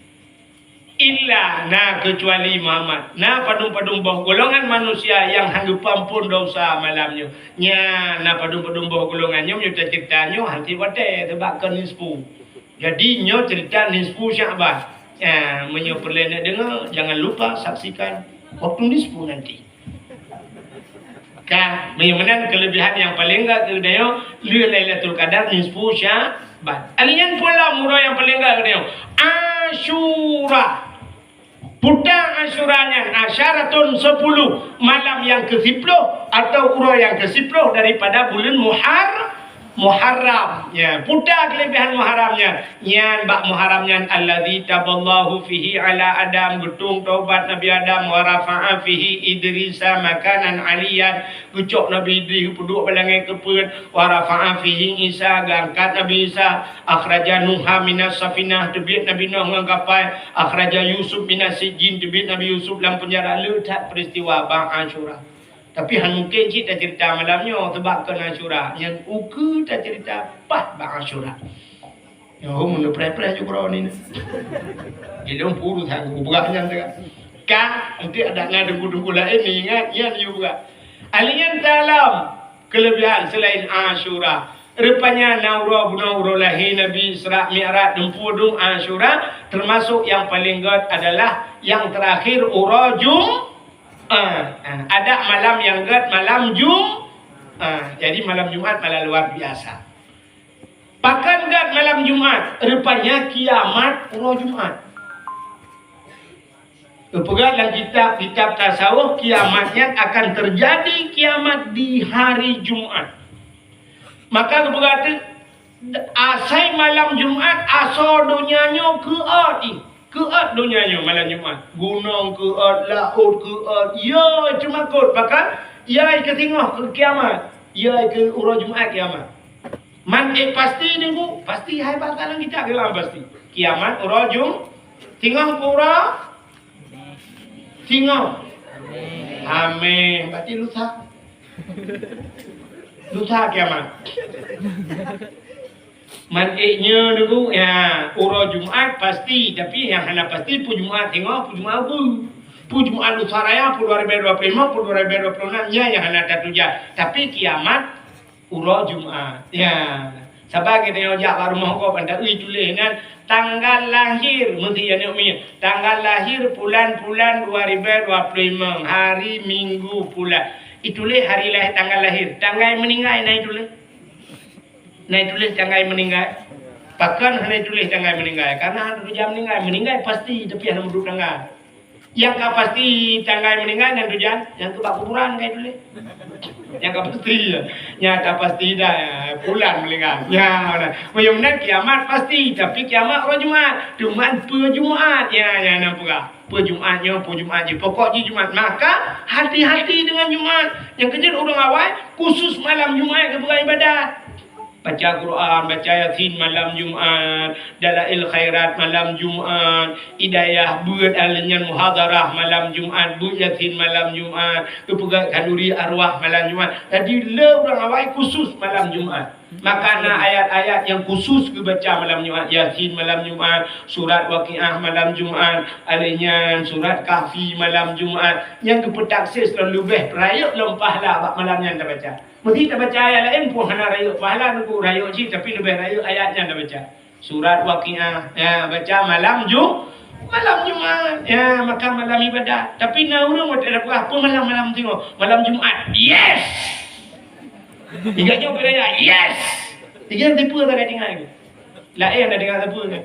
Illa na kecuali Muhammad na padung-padung boh golongan manusia yang hanggup ampun dosa malamnya nya na padung-padung boh golongannya nyata ceritanya hanti wate tebakan nisfu jadi nyo cerita nisfu Sya'ban menyo perlu nak dengar jangan lupa saksikan waktu nisfu nanti kan menyemenan kelebihan yang paling enggak kedaya Lailatul Qadar nisfu Sya'ban alian pula murah yang paling enggak kedaya Asyura. Putang Asyuranya asyaratun 10 malam yang ke-10 atau ura yang ke-10 daripada bulan Muharram. Ya, putang kelebihan Muharramnya. Yan bak Muharramnya alladzi taballahu fihi ala Adam getung taubat Nabi Adam wa rafa'a fihi Idrisa makanan aliyan gucok Nabi Idris duduk balangai kepen wa rafa'a fihi Isa gangkat Nabi Isa akhraja Nuha minas safinah tebit Nabi Nuh ngangkapai akhraja Yusuf minas sijin tebit Nabi Yusuf dalam penjara letak peristiwa bang Asyura. Tapi mungkin kita cerita malamnya sebabkan Asyura yang uku tak cerita pas bang Asyura. Ya, mun pre-pre juga ni. Jadi puru tak bukannya tak. Kah nanti ada dengku-dengku lain ni ingat ya juga. Alian dalam kelebihan selain Asyura. Rupanya naura lahir Nabi Isra Mi'raj dempudung Asyura termasuk yang paling god adalah yang terakhir urajum. Ada malam yang gad malam jadi malam Jumat malah luar biasa. Pakan gad malam Jumat rupanya kiamat ura Jumat. Pegang dalam kitab tasawuf kiamatnya akan terjadi kiamat di hari Jumat. Maka berarti asai malam Jumat asal dunianya ke adi. Keat dunianya malam Jumaat. Gunung keat, laut keat. Ya cuma kot pakai. Ya ke tengah ke kiamat. Ya ke urang Jumaat kiamat. Man pasti nunggu. Pasti hai bakalan kita kelam pasti. Kiamat urang Jumaat. Tengah urang. Tengah. Amin. Berarti lusa. Lusa kiamat. Mantiknya dulu ya urang Jumaat pasti, tapi yang hanya pasti pu Jumaat tengok, pu Jumaat pu Jumaat lusa raya, pu 2025, pu 2026 ya yang hanya satu jam. Tapi kiamat urang Jumaat. Ya. Sebagai dia ojak baru mau pada tulis kan tanggal lahir mesti ya ni tanggal lahir bulan-bulan 2025 hari Minggu pula. Itulah hari lahir tanggal lahir. Tanggal meninggal naik tulis. Naik tulis tanggal meninggal. Bahkan hanya tulis tanggal meninggal. Karena ada jam meninggal pasti tapi hanya duduk tanggal. Yang kau pasti tanggal meninggal dan tujuan yang tu bak kuburan kayak tulis. Yang kau pasti ya. Yang kau pasti dah bulan meninggal. Ya, benar. Kiamat pasti tapi kiamat orang Jumaat. Jumaat per Jumaat. Ya nampak. Per Jumaatnya, per Jumaat je. Pokoknya Jumaat. Maka hati-hati dengan Jumaat. Yang kerja orang awal khusus malam Jumaat ke beribadat. Baca Quran, baca Yasin malam Jumaat, Dalail Khairat malam Jumaat, Hidayah buat alinyan muhadarah malam Jumaat, buat Yasin malam Jumaat, kepegat kanuri arwah malam Jumaat. Jadi le orang awal khusus malam Jumaat. Maka ayat-ayat yang khusus dibaca malam Jumaat, Yasin malam Jumaat, surat Waqiah malam Jumaat, alinyan surat Kahfi malam Jumaat. Yang kepetaksis lebih perayaan lempah lah malamnya anda baca. Mesti tak baca ayat lain pun hana raya pahala nunggu raya je tapi lebih raya ayatnya dah baca. Surat Waqiah ya baca malam Jumaat. Ya maka malam ibadah. Tapi nak orang tak ada apa malam tengok. Malam Jumaat. Yes. Tiga jam beraya. Yes. Tiga tipu tak ada dengar ke. Lain ada dengar tipu ke.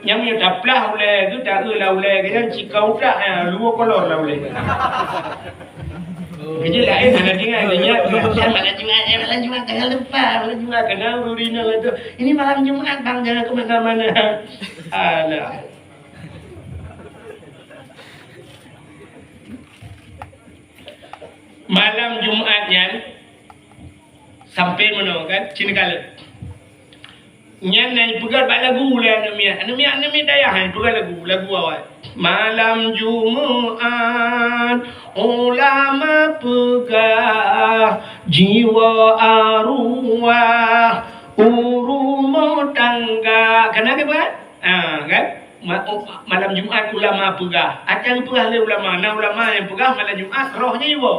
Yang punya taplah oleh tu tak lah oleh kan cikau tak luar kolor lah oleh. Kerja lain mana dengar dia malam Jumaat jangan lupa malam Jumaat kena urina lah tu. Ini malam Jumaat bang jangan ke mana-mana. Alah. Malam Jumaatnya sampai mana kan cina kala. Nyan naik pegat bak lagu lah anami daya han pegat lagu awal. Malam Jumaat ulama pegah jiwa arwah urumo tangga kenapa buat kan malam Jumaat ulama pegah akan pegah le ulama yang pegah malam Jumaat rohnya jiwa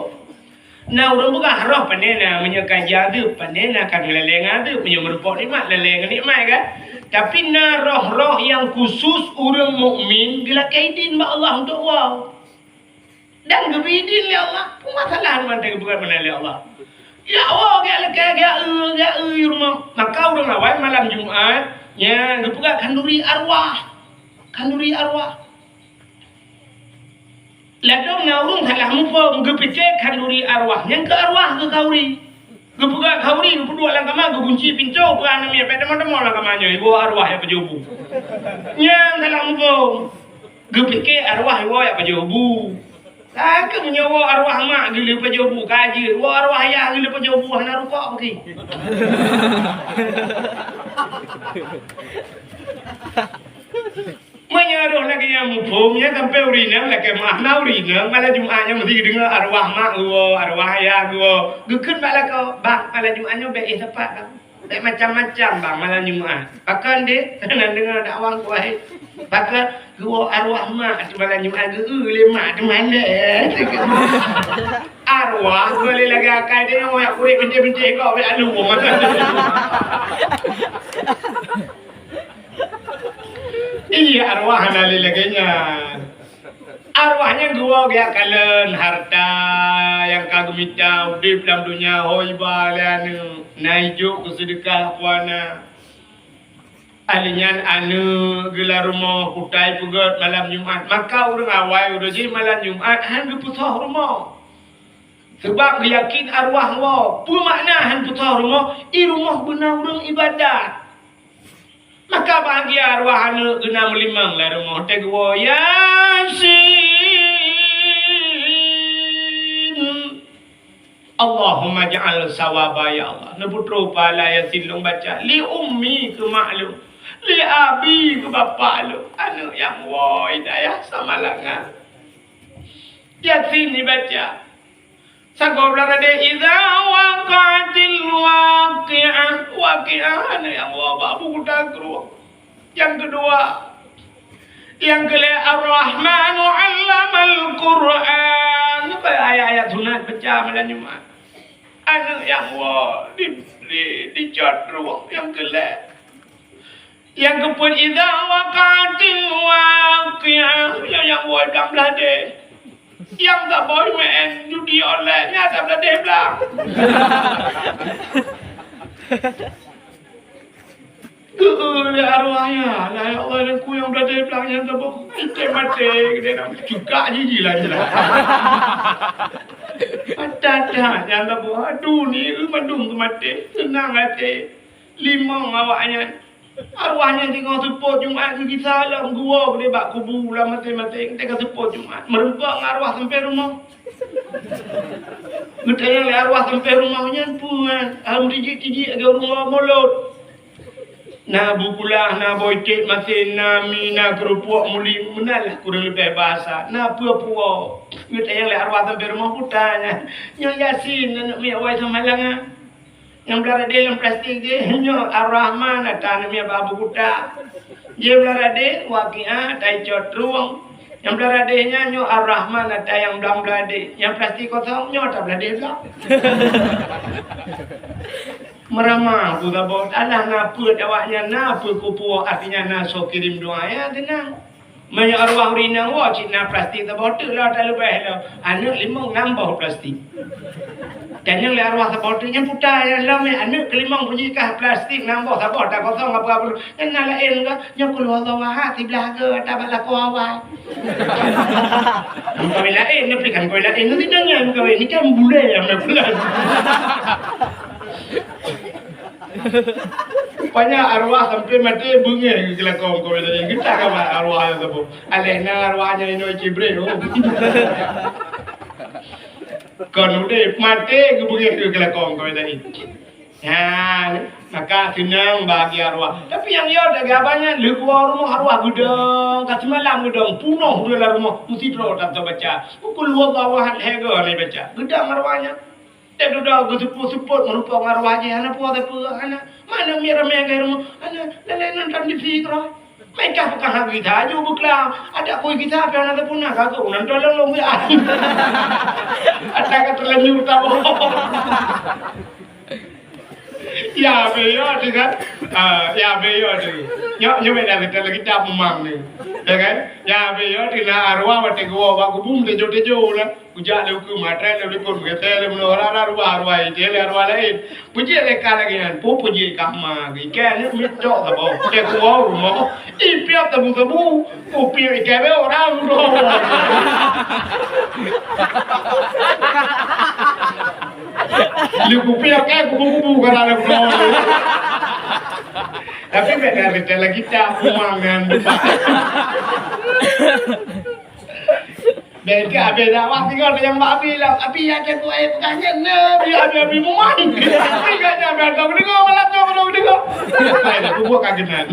orang pegah roh panena menyekai jadu panena kan leleng ada punya merupok nikmat leleng nikmat kan tapi roh-roh yang khusus orang mukmin bila kaidin ba Allah untuk wow dan gebidin ya Allah masalah mantai bukan benar ya Allah ya Allah gak rumah maka orang awal malam Jumaat ya gepuga kanduri arwah ladong naurung halah mupong gepece kanduri arwah yang ke arwah ke kauri gepuga kauri gepudua lang kama gegunci pintu bukan namanya pada teman-teman lang kamanya ibu arwah ya pejobu yang halah mupong gepeke arwah ibu ya pejobu aku menyawa arwah mak gila pejobu kaji arwah ayah gila pejobu hana rukuk pergi menyaruh lagi yang mupungnya sampai urina lagi makna urina malam Jumaatnya mesti dengar arwah mak arwah ayah gekun malah kau bang malam Jumaatnya baik tepat tak macam-macam bang malam Jumaat bahkan dia nak dengar dakwah kuat bahkan arwah mak malam Jumaat lemak di mana arwah boleh lagi akal dia nak kulit benci-benci kau boleh alu iya arwah nali laginya arwahnya gua gaya kalen harta yang kagum minta udip dalam dunia hoi balian naijuk kesedekah puana alinyan anu gelar rumah kutai pegat malam Jumaat maka orang awal udah jadi malam Jumaat han putah rumah sebab yakin arwah wa pu makna han putah rumah i rumah benar orang ibadat Maka bagi arwah anu kena melimang lah rumah tegwa Yasin. Allahumma ja'al sawaba ya Allah. Nebutro pala Yasin long baca li ummi ke maklum, li abi ke bapa lu. Anu yang wa hidayah sama langan. Yasin dibaca. Sagoblar ada idza waqatil waqi'ah anu yang wa babu kutagru. Yang kedua, yang kelima Ar-Rahmanu 'allamal Qur'an. Ayat-ayat sunat baca malam Jumat. Anu yang wa dicotru yang kelima. Yang keempat idza waqatil waqi'ah yang wa dam lade. Yang tak boleh main judi online nya tak boleh belah. Ke arwahnya lah ya Allah dan ku yang berada di belakangnya tak boleh mati dia nak juga jiji lah jelah. Ada yang tak boleh aduh ni madung ke mati senang hati limang awaknya. Arwahnya tengok support Jumat ke kita lah gua boleh bak kubu lah mati-mati tengok support Jumat merempak arwah sampai rumah. Kita yang arwah sampai rumahnya pun dijik-dijik ke rumah mulut. Na bukulah na boycet masih na mina kerupuk muli menalah kurang lebih bahasa na pua-pua kita yang arwah sampai rumah putanya yang Yasin nak mi awai samalang yang belara dalam plastik dia nyo Ar-Rahman atau namanya babu kuda dia belara de waqi'ah tai cotruang yang belara de nya nyo Ar-Rahman atau yang belam belade yang plastik kosong nyo tak belade lah meramah ku tabot alah napa awaknya napa kupu artinya na so kirim doa ya tenang banyak arwah rina wa cina plastik tabot lah tak lebih lah anak 5 nambah plastik. Dan yang arwah sabotnya putar yang lama anak kelimang punya kah plastik nambah sabot tak kosong apa-apa yang nalain ke yang keluar bawah di belakang tak balak awal kau lain ni kan kau lain nanti jangan kau ini kan bule yang bulan rupanya arwah sampai mati bunga ke kelakon kau lain kita kan arwah yang sabot alena arwahnya ini cibre Kon udah mati kebukin ke kelakon kau tadi. Ya, maka senang bagi arwah. Tapi yang dia ada gabannya, lu keluar rumah arwah gudang, kasih malam gudang, punuh dalam rumah, mesti terus tak baca. Keluar bawahan hega ni baca. Gudang arwahnya. Dia duduk geseput-seput merupakan arwahnya. Anak puas apa? Anak mana ramai ke rumah? Anak lain nonton di fikra. Mereka bukan hak kita, juga bukan. Ada koi kita apa yang ada punah kagak, nanti tolong ya. Ada kata lanjut tahu. Ya beyo kan, ya beyo tu. Nyo beda kita lagi tak memang ni, ya kan? Ya beyo tu na arwah mati gua, aku bum tejo lah. Ujak le hukum matra le kon kita le menora arwah ini, le arwah lain. Puji le kala gian, puji kama, ikan ni mitjok sabo. Ke gua rumah, ipiat tabu, pupi ikan be orang tu. Lu pupi ikan kubu kerana kau. Tapi beda kita lagi tak umangan. Beda wah tinggal yang babi lah. Api yang aku bukannya nabi abi muman. Tinggalnya beda dengar malam tu baru dengar. Saya buat kagetan.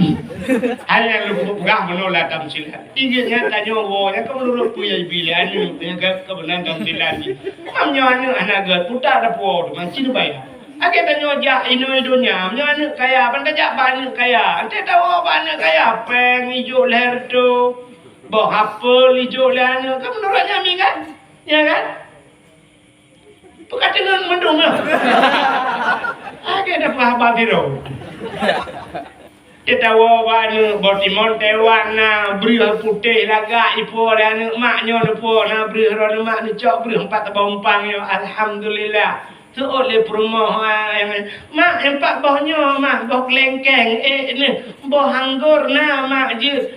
Hanya lu bukan menolak tamsilan. Ingatnya tanya yang kamu dulu punya pilihan ni yang kebenaran tamsilan ni. Mamnya anak gat putar dapur macam bayar. Agak tanya jak Indonesia, mana kaya, pandai jak mana kaya. Ante tahu mana kaya, peng hijau leher tu, bau apel hijau leher. Kamu nurutnya mi kan, ya kan? Bukan dengan mendung lah. Agak ada pahabat itu. Kita tahu mana botimon tewana, beri putih laga ipo dan maknya ipo, na beri rona mak ni cok beri 4 tabung yo, alhamdulillah. Tu oleh perumahan mak empat bohnya mak boh kelengkeng ni boh anggur na mak je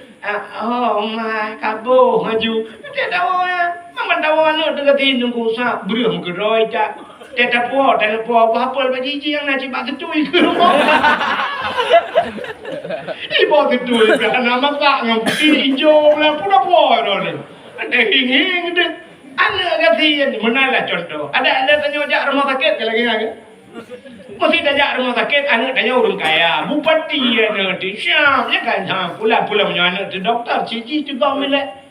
oh mak kabuh maju dia tahu ya mak tahu anu dekat hidung kusap berem ke roi tak Dia tak puas, apa bagi jiji yang nak cibak ketui ke rumah. Ibu ketui kan nama tak ngomong hijau lah pun apa dah ni. Ada hing dia. Anak kasihan menalah contoh. Ada tanya ajak rumah sakit ke lagi kan? Mesti ajak rumah sakit anak tanya orang kaya. Bupati anak tu siap ya kan? Pula punya anak tu doktor cici juga milik.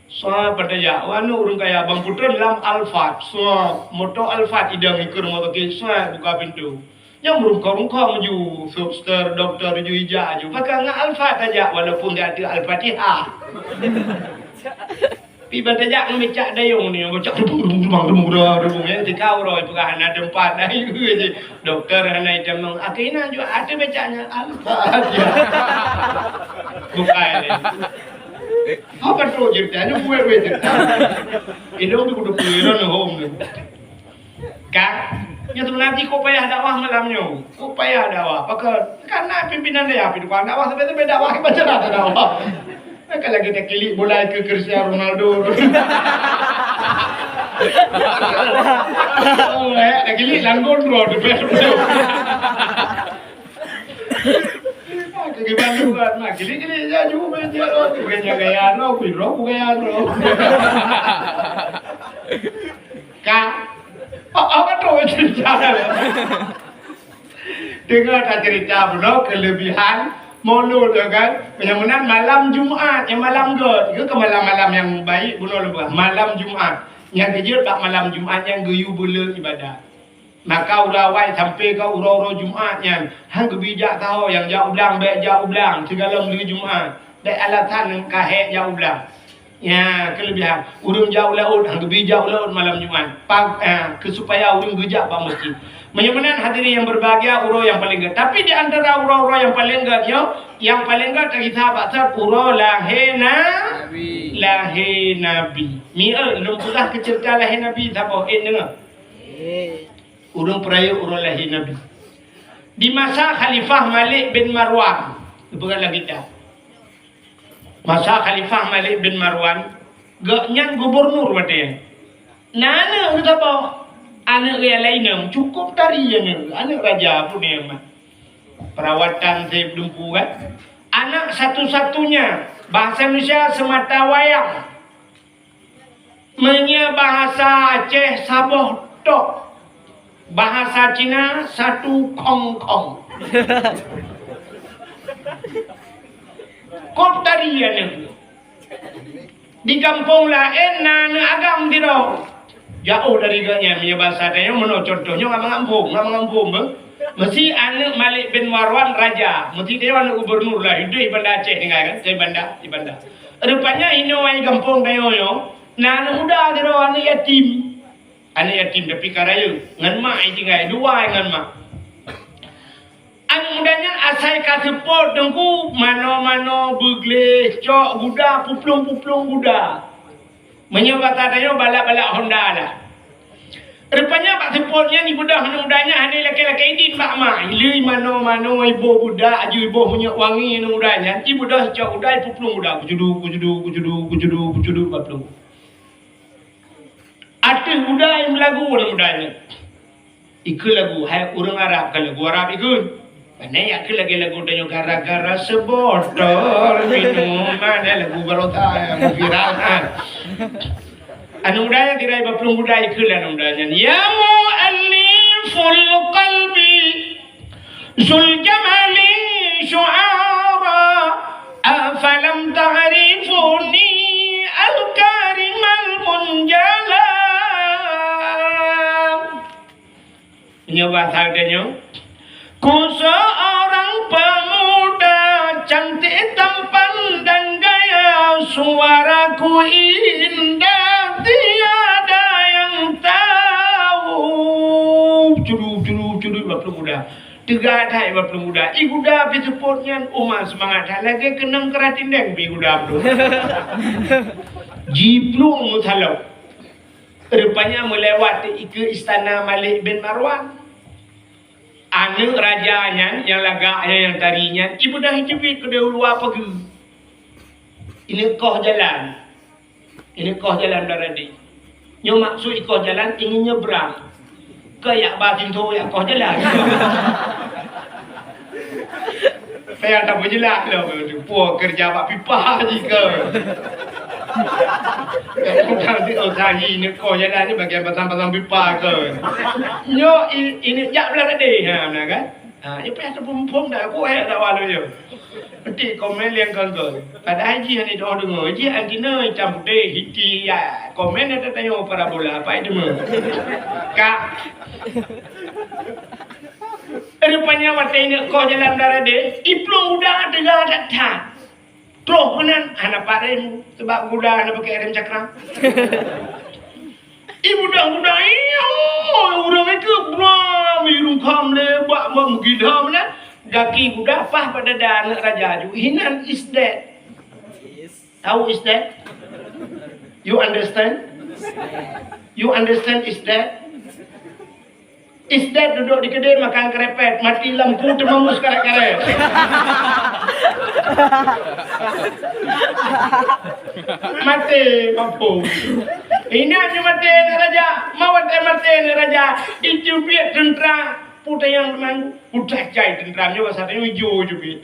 Soal bertanya, wanu orang kaya Bang Putra dalam Alphard. Soal motor Alphard idang ikut rumah sakit. Soal buka pintu. Yang merungkau maju, suster, doktor, ju hijau ju. Maka ngak Alphard aja walaupun dia ada Al-Fatihah. Pi bertanya memecak dayung ni, macam rumang yang tikau roy pegahan ada 4 dah je. Doktor hanai demang akhirnya juga ada becaknya Al-Fatihah. Bukan ni. Apa tu ceritanya buat cerita. Indong tu kudu piran home ni. Kan? Yang sebenarnya kau payah dakwah malamnya. Kau payah dakwah. Pakar karena pimpinan dia api tukang dakwah sampai dakwah macam mana dakwah. Kalau kita kilik bola ke Cristiano Ronaldo. Oh, dah kilik langgon bro, depan. Gimana juga, nak gili-gili aja juga meja lo, bukan gaya lo, bukan gaya lo. Kak, apa tu cerita? Dengar tak cerita bro, kelebihan mulut kan? Benar-benar malam Jumaat, yang malam God, itu ke malam-malam yang baik bunuh lebah. Malam Jumaat, yang kejut tak malam Jumaat yang geyu bela ibadah. Maka urawai sampai ke uro-uro Jumatnya. Hang kebijak tahu yang jauh belang, baik jauh belang. Segala melalui Jumat. Dan alasan kahek jauh belang. Ya, kelebihan. Urung jauh laut, hang kebijak laut malam Jumat. Supaya urung gejak pak masjid. Menyembuhkan hadirin yang berbahagia, uro yang paling gede. Tapi di antara uro-uro yang paling gede, yang paling gede dari sahabat sahabat uro lahir Nabi. Mi'al, lumpulah kecerita lahir Nabi. Siapa? Dengar. Urung peraya urung lahir Nabi. Di masa Khalifah Malik bin Marwan, bukan lagi dah. Masa Khalifah Malik bin Marwan, gaknya gubernur macam. Nana kita bawa anak yang lain cukup dari yang anak raja pun yang perawatan saya belum buat. Anak satu-satunya bahasa Indonesia semata wayang. Bahasa Aceh Sabah tok. Bahasa Cina satu kong-kong. Kop tarian di kampung lain nana agam tidak jauh dari ganya punya bahasa dia mana contohnya ngamang-ampung mesti anak Malik bin Marwan raja mesti dia anak gubernur lah hidup di Banda Aceh tinggal kan di Banda rupanya ini orang kampung dia nana muda dia anak yatim tapi karaya ngan mak tinggal dua ngan mak. Anak mudanya asal kasih pot dengku mano-mano begle cok buda puplung buda. Menyebab tadanya balak-balak Honda lah. Rupanya pak sepotnya ni budak anak mudanya ada laki-laki idin pak mak. Ilai mano-mano ibu budak aju ibu punya wangi anak mudanya. Ibu budak cok budak puplung budak kucudu puplung. Ada budak yang lagu anak mudanya. Ikut lagu hai orang Arab kalau lagu Arab ikut. Ini aku lagi lagu tanya gara-gara sebotol minuman lagu barota yang viral kan. Anu mudanya tirai bapelung budaya ikut anu mudanya. Ya mu'alliful qalbi zul jamali syu'ara afalam ta'rifuni al-karimal munjala. Ini bahasa adanya. Ku seorang pemuda cantik tampan dan gaya, suaraku indah tiada yang tahu. Cudu baplu muda. Tiga dah baplu muda. Ibu dah bisupotnya umat semangat. Lagi kenang keratin deng ibu dah bro. Jiplung muthalau. Rupanya melewati ke istana Malik bin Marwan. Anak rajanya yang lagaknya yang tarinya ibu dah hijabit ke luar pergi. Ini koh jalan darah dia. Yang maksud koh jalan ingin nyebrang. kayak batin tu yang kau jelas. Saya tak berjelas lah. Puan kerja buat pipa jika. Kalau dia tadi ni kau jalan ni bagian pasang-pasang pipa ke. Nyo ini jak belah tadi. Ha benar kan? Ha, dia payah terpumpung dah aku tak walau je. Nanti komen yang kan ke. Pada haji ni dah dengar. Haji antina macam putih hiti ya. Komen ada tanya parabola apa itu mah. Kak. Rupanya mata ini kau jalan darah dia. Iplong udah dengar datang. Terus kenan anak pak rem sebab kuda anak pakai rem cakram. Ibu dah iya. Orang itu bram irung kam lebak menggidam lah. Daki kuda pah pada dah anak raja ju. Hinan is that. How is that? You understand? You understand is that? Is that duduk di kedai makan kerepet, mati lampu termamus karet-karet. Mati mampu. Ini aja mati raja, mati raja. Itu biar tentera putih yang memang putih cai tentera juga satu hijau juga.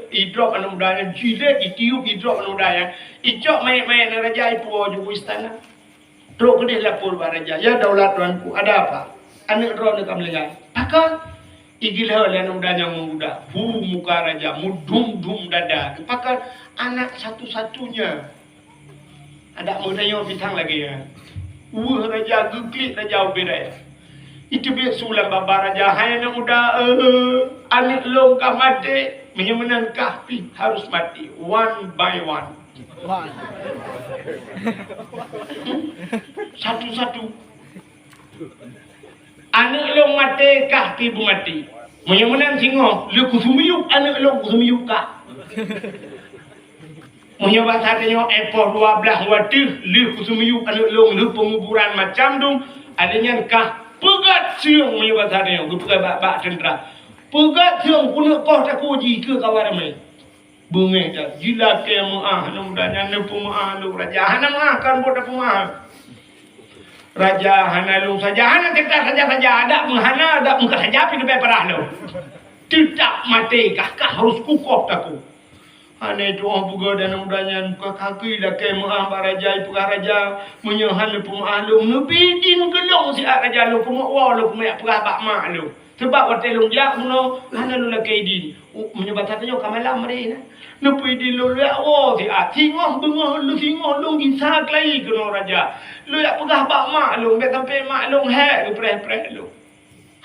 I-drop anu mudanya jilid, i-tiup i-drop anu mudanya. I-cok main raja ipu juga istana. Terus kedai lapor raja. Ya daulat tuanku, ada apa? Anak roh nak melengah. Pakar igilah oleh anak muda yang muda. Muka raja mudum dada. Pakar anak satu-satunya. Ada muda yang bintang lagi ya. Raja guglit raja ubiraya. Itu biar sulam bapa raja. Hai anak muda. Anak longkah mati. Menyemenangkah harus mati. One by one. Satu-satu. Anak long mati kah ibu mati. Menang singo, lu kusumiyuk anak long kusumiyuk kah. Menyobat hatinya ekor 12 waktu, lu kusumiyuk anak long lu penguburan macam dong. Adanya kah pegat siang menyobat hatinya, lu pegat bak tentera. Pegat siang punak kau tak koji ke kawan ramai. Bunga dah, gila ke muah, namudanya lu pemuah lu raja, hana muah kan bodoh pemuah. Raja hana lu saja, hana kita saja ada menghana, ada muka saja pindah perah lu. Tidak mati, kakak harus kukuh takku. Hana itu orang buka dan mudanya muka kaki dah ke muah raja, ibu raja menyohan lu pemuah lu, ngebidin gelong si raja lu pemuah lu pemuah perah bak mak lu. Sebab waktu lu jak muno, hana lu lagi idin. Menyebat hatinya kamalam mereka. Lepas di lu lihat, oh si tinggal bengah lu tinggal lu gisak lagi kena raja. Lu yang pegah bak mak lu, biar sampai mak lu hek lu pereh-pereh lu.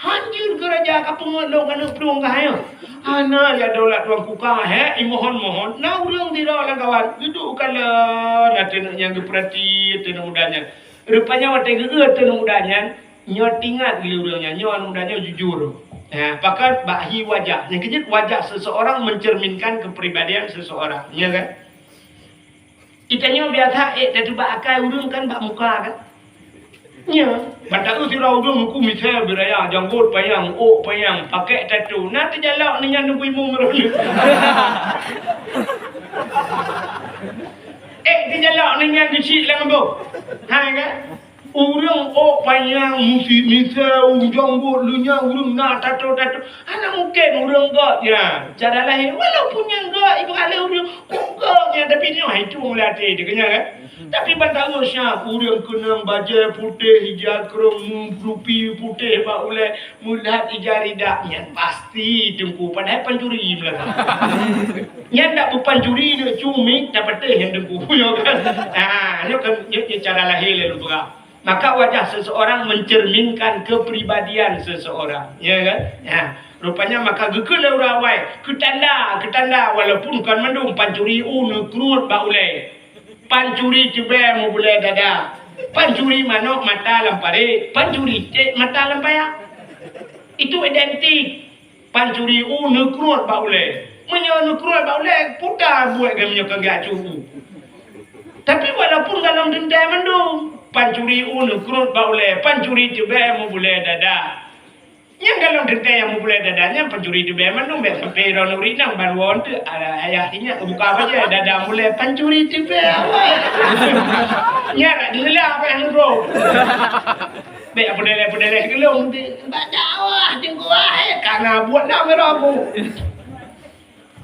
Hancur ke raja kapung lu kena perung kaya. Ana ya daulat tuan kuka hek, mohon-mohon. Nah urang tidak lah kawan. Duduk kalau nanti yang diperhati tenang mudanya. Rupanya waktu itu tenang mudanya, nyo tingat gila urangnya, nyo mudanya jujur. Nah, pakai bahi wajah. Yang kejut wajah seseorang mencerminkan kepribadian seseorang, ya kan? Itanya biasa dari bak akai urung kan bak muka kan? Ya. Bantak tu sirau urung ku misal beraya janggut payang, payang, pakai tattoo. Nanti jalak ni yang nunggu imung merona. Dia jalak ni yang kecil lah ngabo. Hai kan? Urang payang musi misal janggut lunya urang nak tato. Anak mungkin urang gak ya. Cara lahir walaupun yang gak ibu kali urang koknya tapi ni itu melatih dia kena kan. Tapi bantak usah urang kena baju putih hijau kerum rupi putih bak oleh mulat ijaridak yang pasti dengku padahal pencuri belaka. Yang tak pencuri dia cumi dapat yang dengku ya kan. Ni kan cara lahir lu berak. Maka wajah seseorang mencerminkan kepribadian seseorang, ya kan? Ya, rupanya maka gekele urawai, ketanda walaupun kan mendung pancuri kerut ba ulai. Pancuri tiba mu boleh dada. Pancuri manok mata lampare, pancuri mata lampaya. Itu identik. Pancuri kerut ba ulai. Menyo kerut ba ulai putar buat gamnya kagacu. Tapi walaupun dalam denda mendung pancuri kerut ba oleh pancuri juga mu boleh dada. Yang kalau denda yang mu boleh dadanya pancuri juga mendung be sampai ronuri nang banwon tu ada ayahnya buka aja dada mulai pancuri juga. Ya dah apa yang bro. Bek pedele kelong baca wah jengko karena buat dah merabu.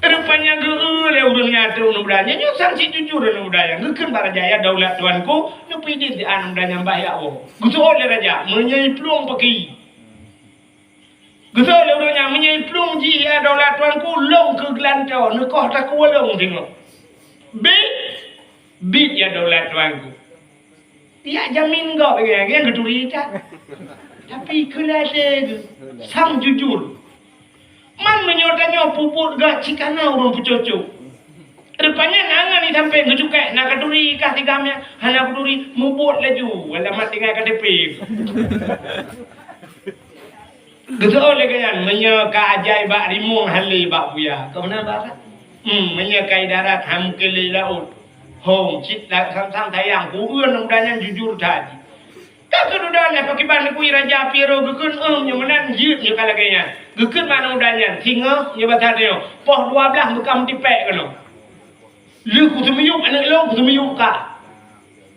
Rupanya geul urang nyata udanya nyo sanksi jujur udaya ngeukeun barajaya daulat tuanku nu pidin di anu udanya mbah ya Allah. Gusto oleh raja menyai plung peki. Gusto oleh urangnya menyai plung ji ya daulat tuanku long ke gelanto nu koh tak kulong tengok. Bit ya daulat tuanku. Ya jamin kau yang geduri tak. Tapi kelade sang jujur. Man menyotanya puput gak cikana orang pucocok. Rupanya nangan ni sampai ngecukai nak keduri kah tigamnya hana keduri mubut laju alamat tinggal KTP. Geso oleh kan menyeka ajai bak rimung hali bak buya. Kau mana barat? Menyekai darat hamkeli laut. Hong cit sam tayang ku eun udanya jujur tadi. Tak kedudanya pakiban ku raja piro gekeun nya menan jeut nya kalagenya. Gekeun mana udanya singa nya batadeo. Poh 12 bekam tipek kano. Lu ku semiyuk anak long ku semiyuk ka.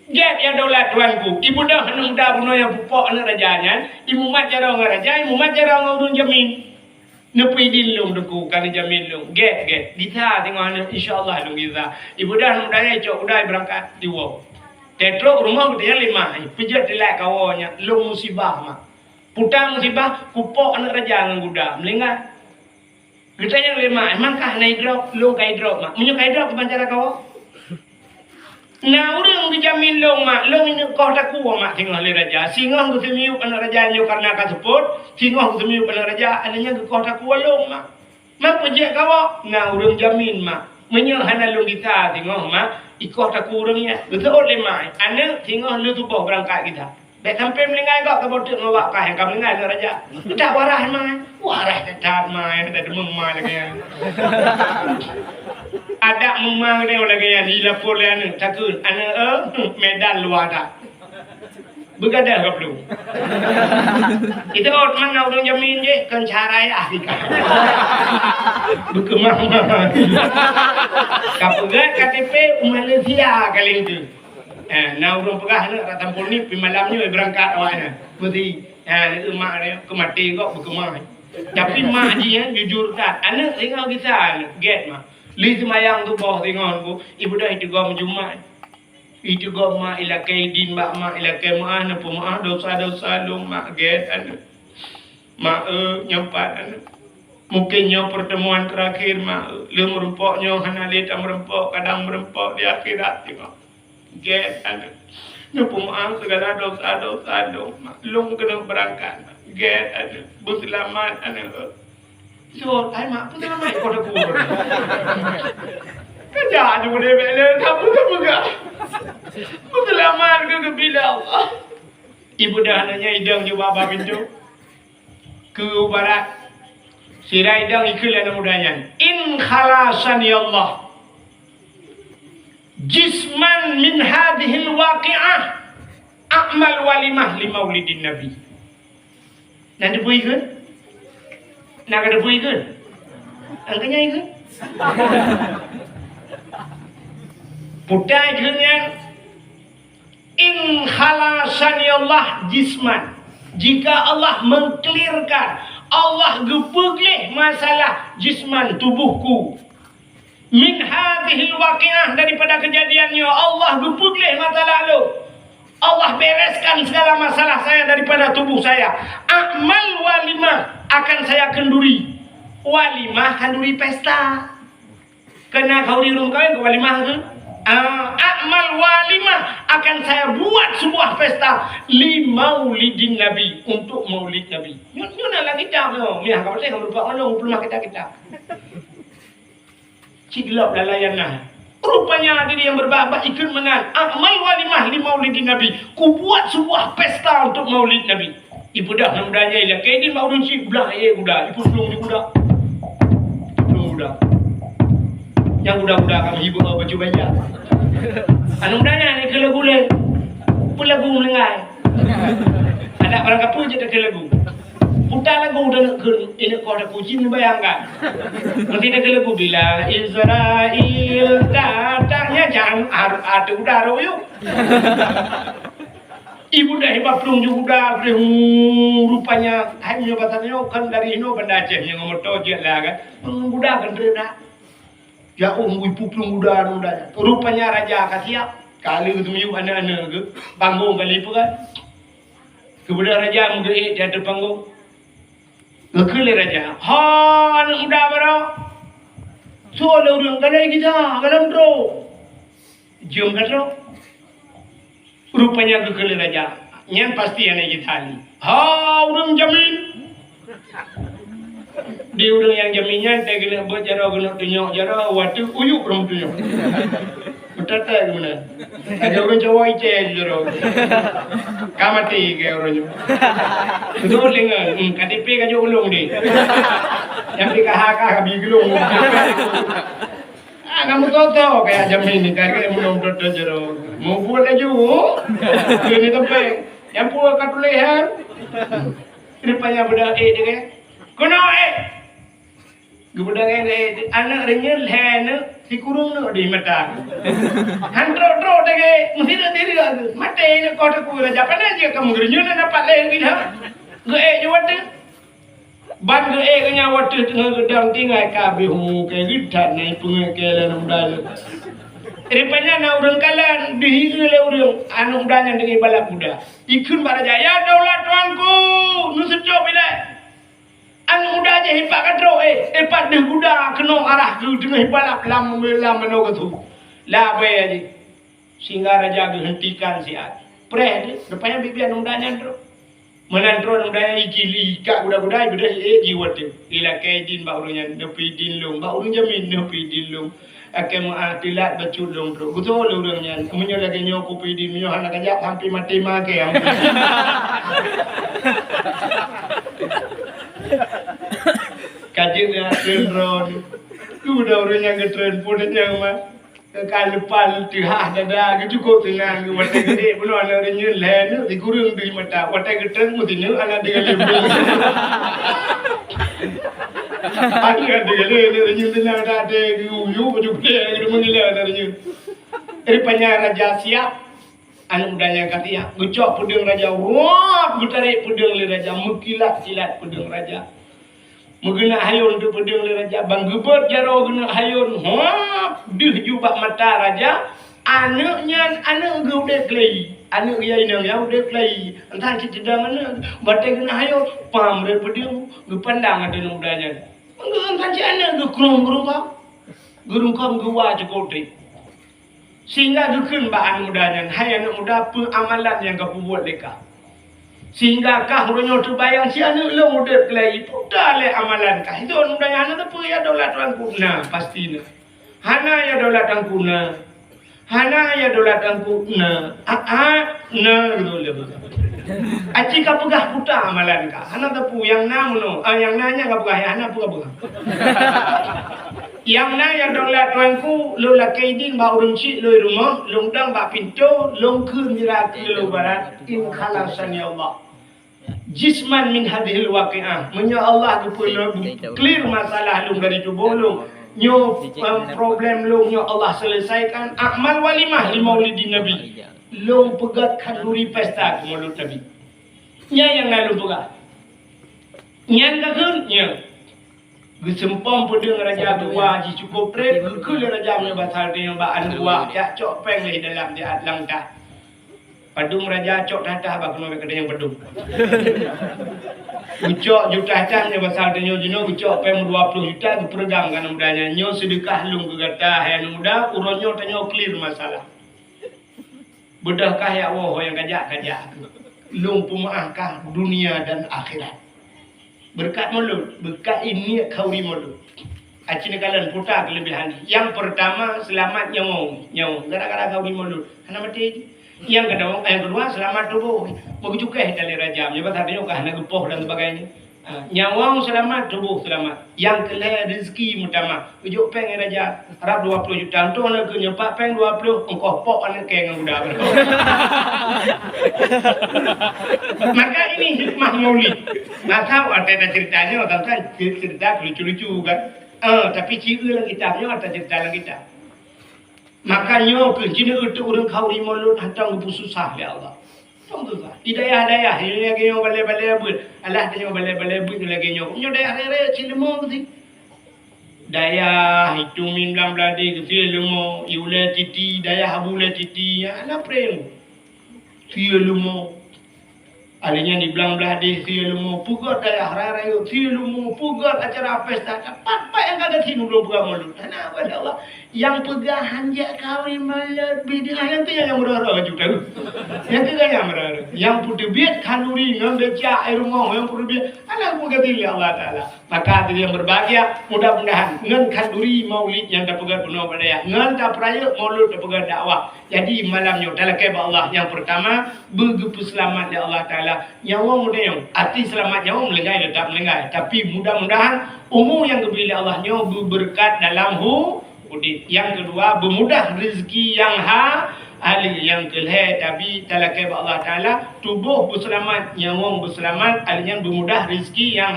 Get ya daulat tuanku. Ibu dah henung dah buno yang pupok anak rajanya. Ibu mat jarang raja, ibu mat jarang urun jamin. Nepi dilung deku kali jamin lung. Get. Kita tengok anak insyaallah lung kita. Ibu dah henung daya cok udai berangkat diwo. Tetro rumah dia 5. Pijat dilak kawanya lung musibah mak. Putang musibah kupok anak raja ngan guda. Melingat. Kita yang 5. Emangkah naik drop lung kai drop mak. Munyo kai drop kebancara kawo. Nah urang dijamin long mak. Long ini kau tak kuat mak tengok le raja. Singa ku semiu anak raja nyo karena kaseput. Singa ku semiu anak raja ananya kau tak kuat long mak. Mak pejak kawo. Nah urang jamin mak. Menyo hana long kita tengok mak. Ikoh tak kurangnya. Betul le mai. Ane tengok lu tubuh berangkat kita. Dek sampai melingai kok ke bodoh ngawak kah yang kamu melingai le raja. Tak warah mai. Warah tak mai. Tak demung mai lagi. Ada memang dia lagi yang dilapor le ane takut ane medan luar dah. Begadang ke belum? Itu orang mana orang jamin je kan cara ya. Berkemah. Kapegat KTP Malaysia kali itu. Nah orang pegah nak tampol ni pi malamnya berangkat awaknya. Berarti itu mak dia kemati kok berkemah. Tapi mak dia jujur tak. Anak tengok kita get mak. Li semayang tu bawah tengok aku. Ibu dah itu gua menjumat. Itu gua mak ilakai din mak ilakai mak na pemaah dosa-dosa lu mak get anu. Mak nyempat anu. Mungkin nyo pertemuan terakhir mak lu merempok nyo hana leta merempok kadang merempok di akhirat tengok. Get anu. Nu pemaah segala dosa-dosa lu mak lu kena berangkat. Get anu. Berselamat anu. So, ai mak pun selamat kau dah kubur. Kerja aja boleh bela kamu tak megah. Selamat ke bila Allah. Ibu dah nanya idang juga bapa pintu. Ke barat. Sirai idang ikul yang mudahnya. In khalasani Allah. Jisman min hadhil waqi'ah. A'mal walimah li maulidin Nabi. Nanti boleh kan? Nak ada boleh kan? Angkanya kan? Putai dengan in khalasani Allah jisman. Jika Allah mengklirkan, Allah gepegleh masalah jisman tubuhku. Min hadhil waqi'ah daripada kejadiannya Allah gepegleh masalah lu. Allah bereskan segala masalah saya daripada tubuh saya. Amal walimah akan saya kenduri. Walimah kenduri pesta. Kena kau di rumah kawin ke walimah tu? Amal walimah akan saya buat sebuah pesta li maulidin Nabi, untuk maulid Nabi. Nyuna lagi jam no. Miah kau boleh kamu lupa mana belum kita. Ciglop lalayan nah. Rupanya diri yang berbahasa ikut menan. Amal walimah li maulidin Nabi. Ku buat sebuah pesta untuk maulid Nabi. Ibu dah namudanya ialah kaidin maulid si belah ye udah. Ibu belum ni udah. Belum udah. Yang udah kami ibu baju banyak. Anu mudanya ni ke lagu le. Pulagu melengai. Ada orang kapu je tak ke lagu. Putar lagu dah ke ini kau ada puji ni bayangkan. Nanti dah ke lagu bila Israel datangnya jangan ada udara yuk. Ibu dah hebat pelung juga rupanya hanya batannya kan dari ino benda Aceh yang ngomoto je lah kan. Budak kan rena. Ya ibu pelung budak rupanya raja kasiap. Kali itu menyup anak-anak ke panggung kali apa kan. Kemudian raja mengerik di atas panggung. Ngekele raja. Ha anak muda baru. So ada orang kadai kita kalam dro. Jom kata. Rupanya kekele raja. Yang pasti anak kita ni. Ha orang jamin. Dia orang yang jaminnya tak kena buat cara kena tunjuk cara waktu uyuk orang tunjuk. Betul tak gimana? Ada orang cowok ice jero. Kamati ke orang itu. Betul dengar. KTP kan jauh ulung ni. Yang di KHK kami gelung. Kamu tahu kayak jamin ni kan kayak belum betul jero. Mau buat laju. Ini tempat. Yang buat kat leher. Rupanya budak dia. Kono Budak anak renyel hen si kurung no di mata. Handro dege mesti diri lagi. Mate ini kota kura Japan aja kamu renyel na dapat lain gila. Ge jawat. Ban ge kanya wat tengah gedang tinggal kabe hu ke gitan nai punge kelan udal. Rupanya na urang kalan dihigi le urang anu udanya dengan balak muda. Ikun baraja ya daulat tuanku nusuk job bila. Anu muda aja hipak katro epat deh kuda kena arah ke tengah hibalap lam meno tu. La bae aja. Sehingga raja hentikan siat. Preh rupanya bibian undanya tro. Menantro undanya ikili ka kuda-kuda beda jiwat tu. Ila kaidin baurunya nepi din long baurun jamin nepi din long. Akan tilat bacut long tro. Betul urangnya. Munyo lagi nyo kopi din munyo anak ajak sampai mati make. Kajian trend udah orang yang trend pun yang mah kalpal tihah dada cukup tenang wate gede belum ada orang yang lain di kurung di mata wate trend mestinya anak dengan lebih ada dengan lebih tenang ada uyu baju gede itu mengilah dari rupanya raja siap anak mudanya katanya ngecok pedang raja wah gutarik pedang le raja mukilat kilat pedang raja mengena hayun tu pedang le raja bang gebet jaro gena hayun ha dih jubak mata raja anaknya anak geude klei anak yai nang ya ude klei entah cedang anak bate gena hayun pam re pedang gepandang ada mudanya entah ci anak gekrung-krung kau gerung kam gewa cekote sehingga dukun baan mudanya hai anak muda amalan yang kau buat mereka sehingga kah ronyo tu bayang si anak lo muda kelai putar le amalan kah itu mudanya anak tu ya daulat tuan kuna pastinya hana ya daulat tuan kuna hana ya daulat tuan kuna na gitu le aci ka pegah putar amalan kah hana tu yang namuno yang nanya ka pegah hana pegah yang na yang daulat tuanku lo la kaidin ba urung ci lo rumah long dang ba pintu long kun mirati lo barat in khalasan ya Allah jisman min hadhil waqi'ah menyo Allah tu clear masalah long dari tubuh long nyo problem long nyo Allah selesaikan amal walimah li maulidin nabi long pegat kanduri pesta maulid nabi nya yang lalu pegat nyan kakun nya Gesempom pedang raja dua ji cukup trip kul raja me basal dia ba an dua ya cok peng le dalam dia atlang dah padung raja cok tatah ba kena kedai yang padung ucok juta tanya basal dia jino ucok peng 20 juta berpegang kan mudanya nyo sedekah lung gegata yang muda uronyo tanyo clear masalah bedahkah ya Allah yang kajak lung pumaahkah dunia dan akhirat berkat mulut, berkat ini kauri mulut. Acini kalian putar kelebihan. Yang pertama selamat nyawa. Gara-gara kauri mulut. Hana mati. Yang kedua selamat tubuh. Begitu keh dari raja. Menyebab tadi kah nak gepoh dan sebagainya. Nyawa selamat, tubuh selamat. Yang kelihatan rezeki utama. Ujuk peng raja harap 20 juta. Untuk nak ke nyepak peng 20. Engkau pok anak keng yang muda. Maka ini hikmah maulid. Maka ada ceritanya, orang cerita lucu-lucu kan. Tapi ciri lang kitabnya ada cerita lang kita. Makanya kencing itu orang kau di mulut hantang susah ya Allah. Alhamdulillah. Hidayah-hidayah ini lagi yang balai-balai abut. Alah tanya balai-balai abut ni lagi yang. Punya dayah rere cilemu tu. Dayah itu min blang bladi ke cilemu, iule titi, dayah abule titi. Ana prem. Cilemu. Alinya di belang belah di silumu pugot dayah rara yo silumu pugot acara pesta apa yang kagak sinu belum pegang mulut karena apa Allah yang pegahan ya kawin malah bidin yang tu yang berara juga yang tu yang berara yang putih biat kanuri yang beca air ngong yang putih biat anak muka dili Allah Taala maka yang berbahagia mudah-mudahan ngan kanuri maulid yang dapat penuh pada ngan tak peraya maulud dapat dakwah jadi malamnya dalam kebab Allah yang pertama begitu selamat ya Allah Taala nyawa muda yang arti selamat nyawa melenggai tetap melenggai tapi mudah-mudahan umur yang diberi Allah nyawa berberkat dalam hidup yang kedua bermudah rezeki yang ahli yang kelih tapi talakai Allah Taala tubuh berselamat nyawa berselamat alinya bermudah rezeki yang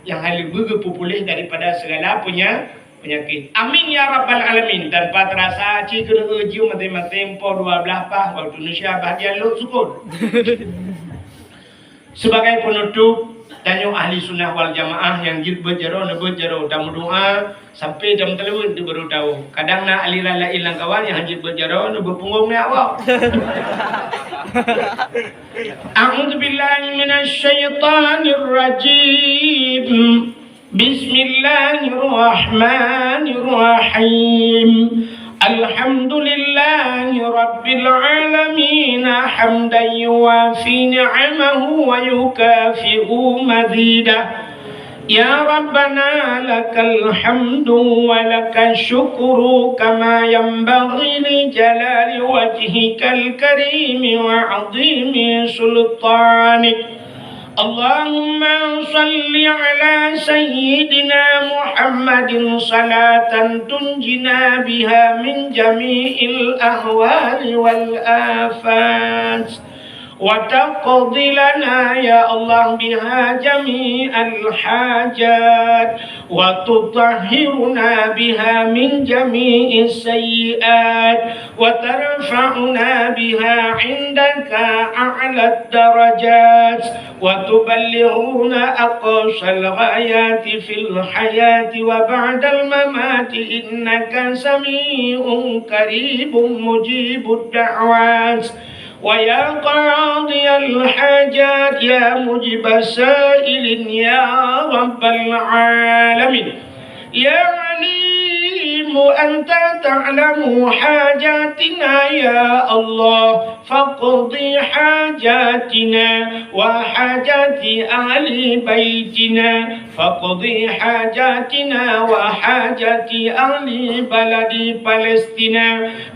ahli begitu pulih daripada segala penyakit. Amin ya rabbal alamin. Tanpa terasa cikgu ujiu mati-mati po 12 pah waktu Indonesia bahagia lu syukur. Sebagai penutup tanya ahli sunnah wal jamaah yang berjero tamu doa sampai jam telur dia baru tahu. Kadang nak aliran lain lang kawan yang hajib berjero berpunggung ni awak. A'udzu billahi minasy syaithanir rajim. Bismillahirrahmanirrahim. Alhamdulillahi Rabbil Alamin hamdan yuwafi ni'amahu wa yukafi'u mazidah. Ya Rabbana lakal hamdu wa lakal syukru kama yanbaghi li jalali wajhikal karim wa 'azimi sultanik. Allahumma salli ala sayyidina Muhammadin salatan tunjina biha min jami'il ahwali wal afat wa taqdi lana ya Allah biha jami'al hajat wa tutahhiruna biha min jami'is sayyi'at wa tarfa'una biha 'indaka a'la darajat وتبلغون أقصى الغايات في الحياة وبعد الممات إنك سميع قريب مجيب الدعوات ويا قاضي الحاجات يا مجيب السائل يا رب العالمين يا عليم أنت تعلم حاجاتنا يا الله فاقضي حاجاتنا وحاجات أهل بيتنا فاقضي حاجاتنا وحاجات أهل بلد فلسطين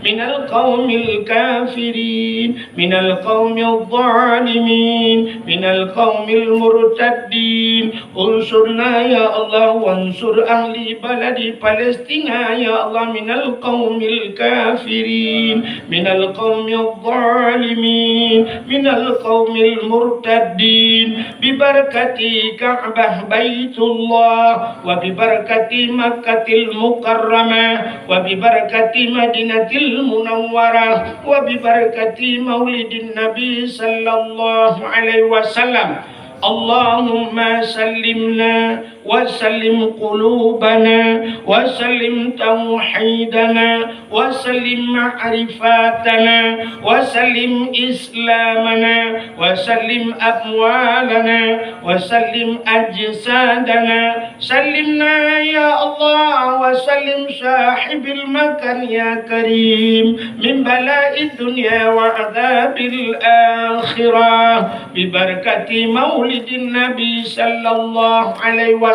من القوم الكافرين من القوم الظالمين من القوم المرتدين انصرنا يا الله وانصر أهل بلد فلسطين يا الله من القوم الكافرين من القوم الظالمين من القوم المرتدين ببركة كعبة بيت الله وببركة مكة المكرمة وببركة مدينة المنورة وببركة مولد النبي صلى الله عليه وسلم اللهم سلمنا وسلم قلوبنا وسلم توحيدنا وسلم معرفاتنا وسلم إسلامنا وسلم أموالنا وسلم أجسادنا سلمنا يا الله وسلم صاحب المكان يا كريم من بلاء الدنيا وعذاب الآخرة ببركة مولد النبي صلى الله عليه وسلم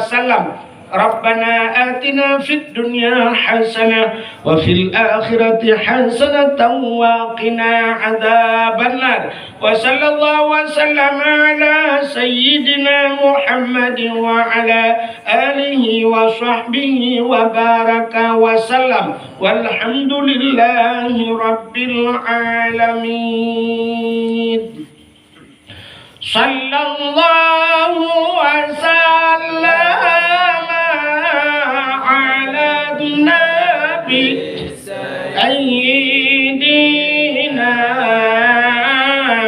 ربنا آتنا في الدنيا حسنة وفي الآخرة حسنة وقنا عذاب النار وصلى الله وسلم على سيدنا محمد وعلى آله وصحبه وبارك وسلم والحمد لله رب العالمين صلى الله وسلم على النبي سيدنا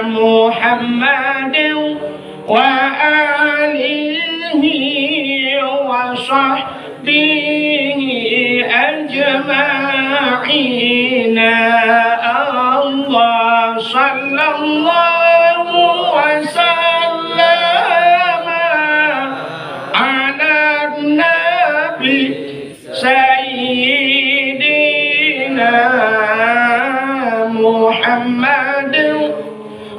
محمد أجمعين الله صلى الله وسلم على النبي سيدنا محمد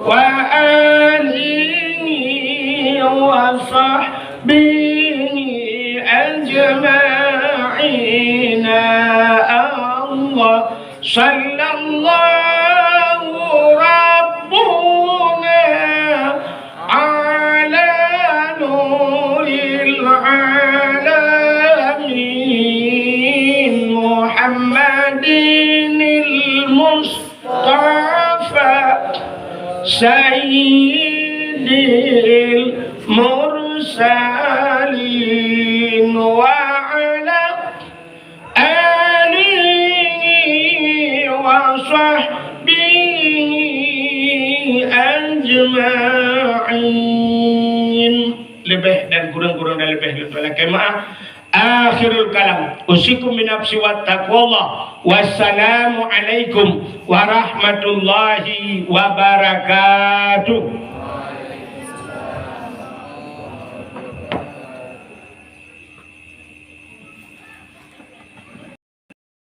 وآله وصحبه أجمعين الله صلى الله ربنا على نور العالمين محمد المصطفى سيد المرسلين وعلى آله وصحبه أجمعين. Lebih dan kurang-kurang dan lebih lagi maaf. Akhirul kalam usikum binafsi wa taqwallah. Wassalamu alaikum warahmatullahi wabarakatuh.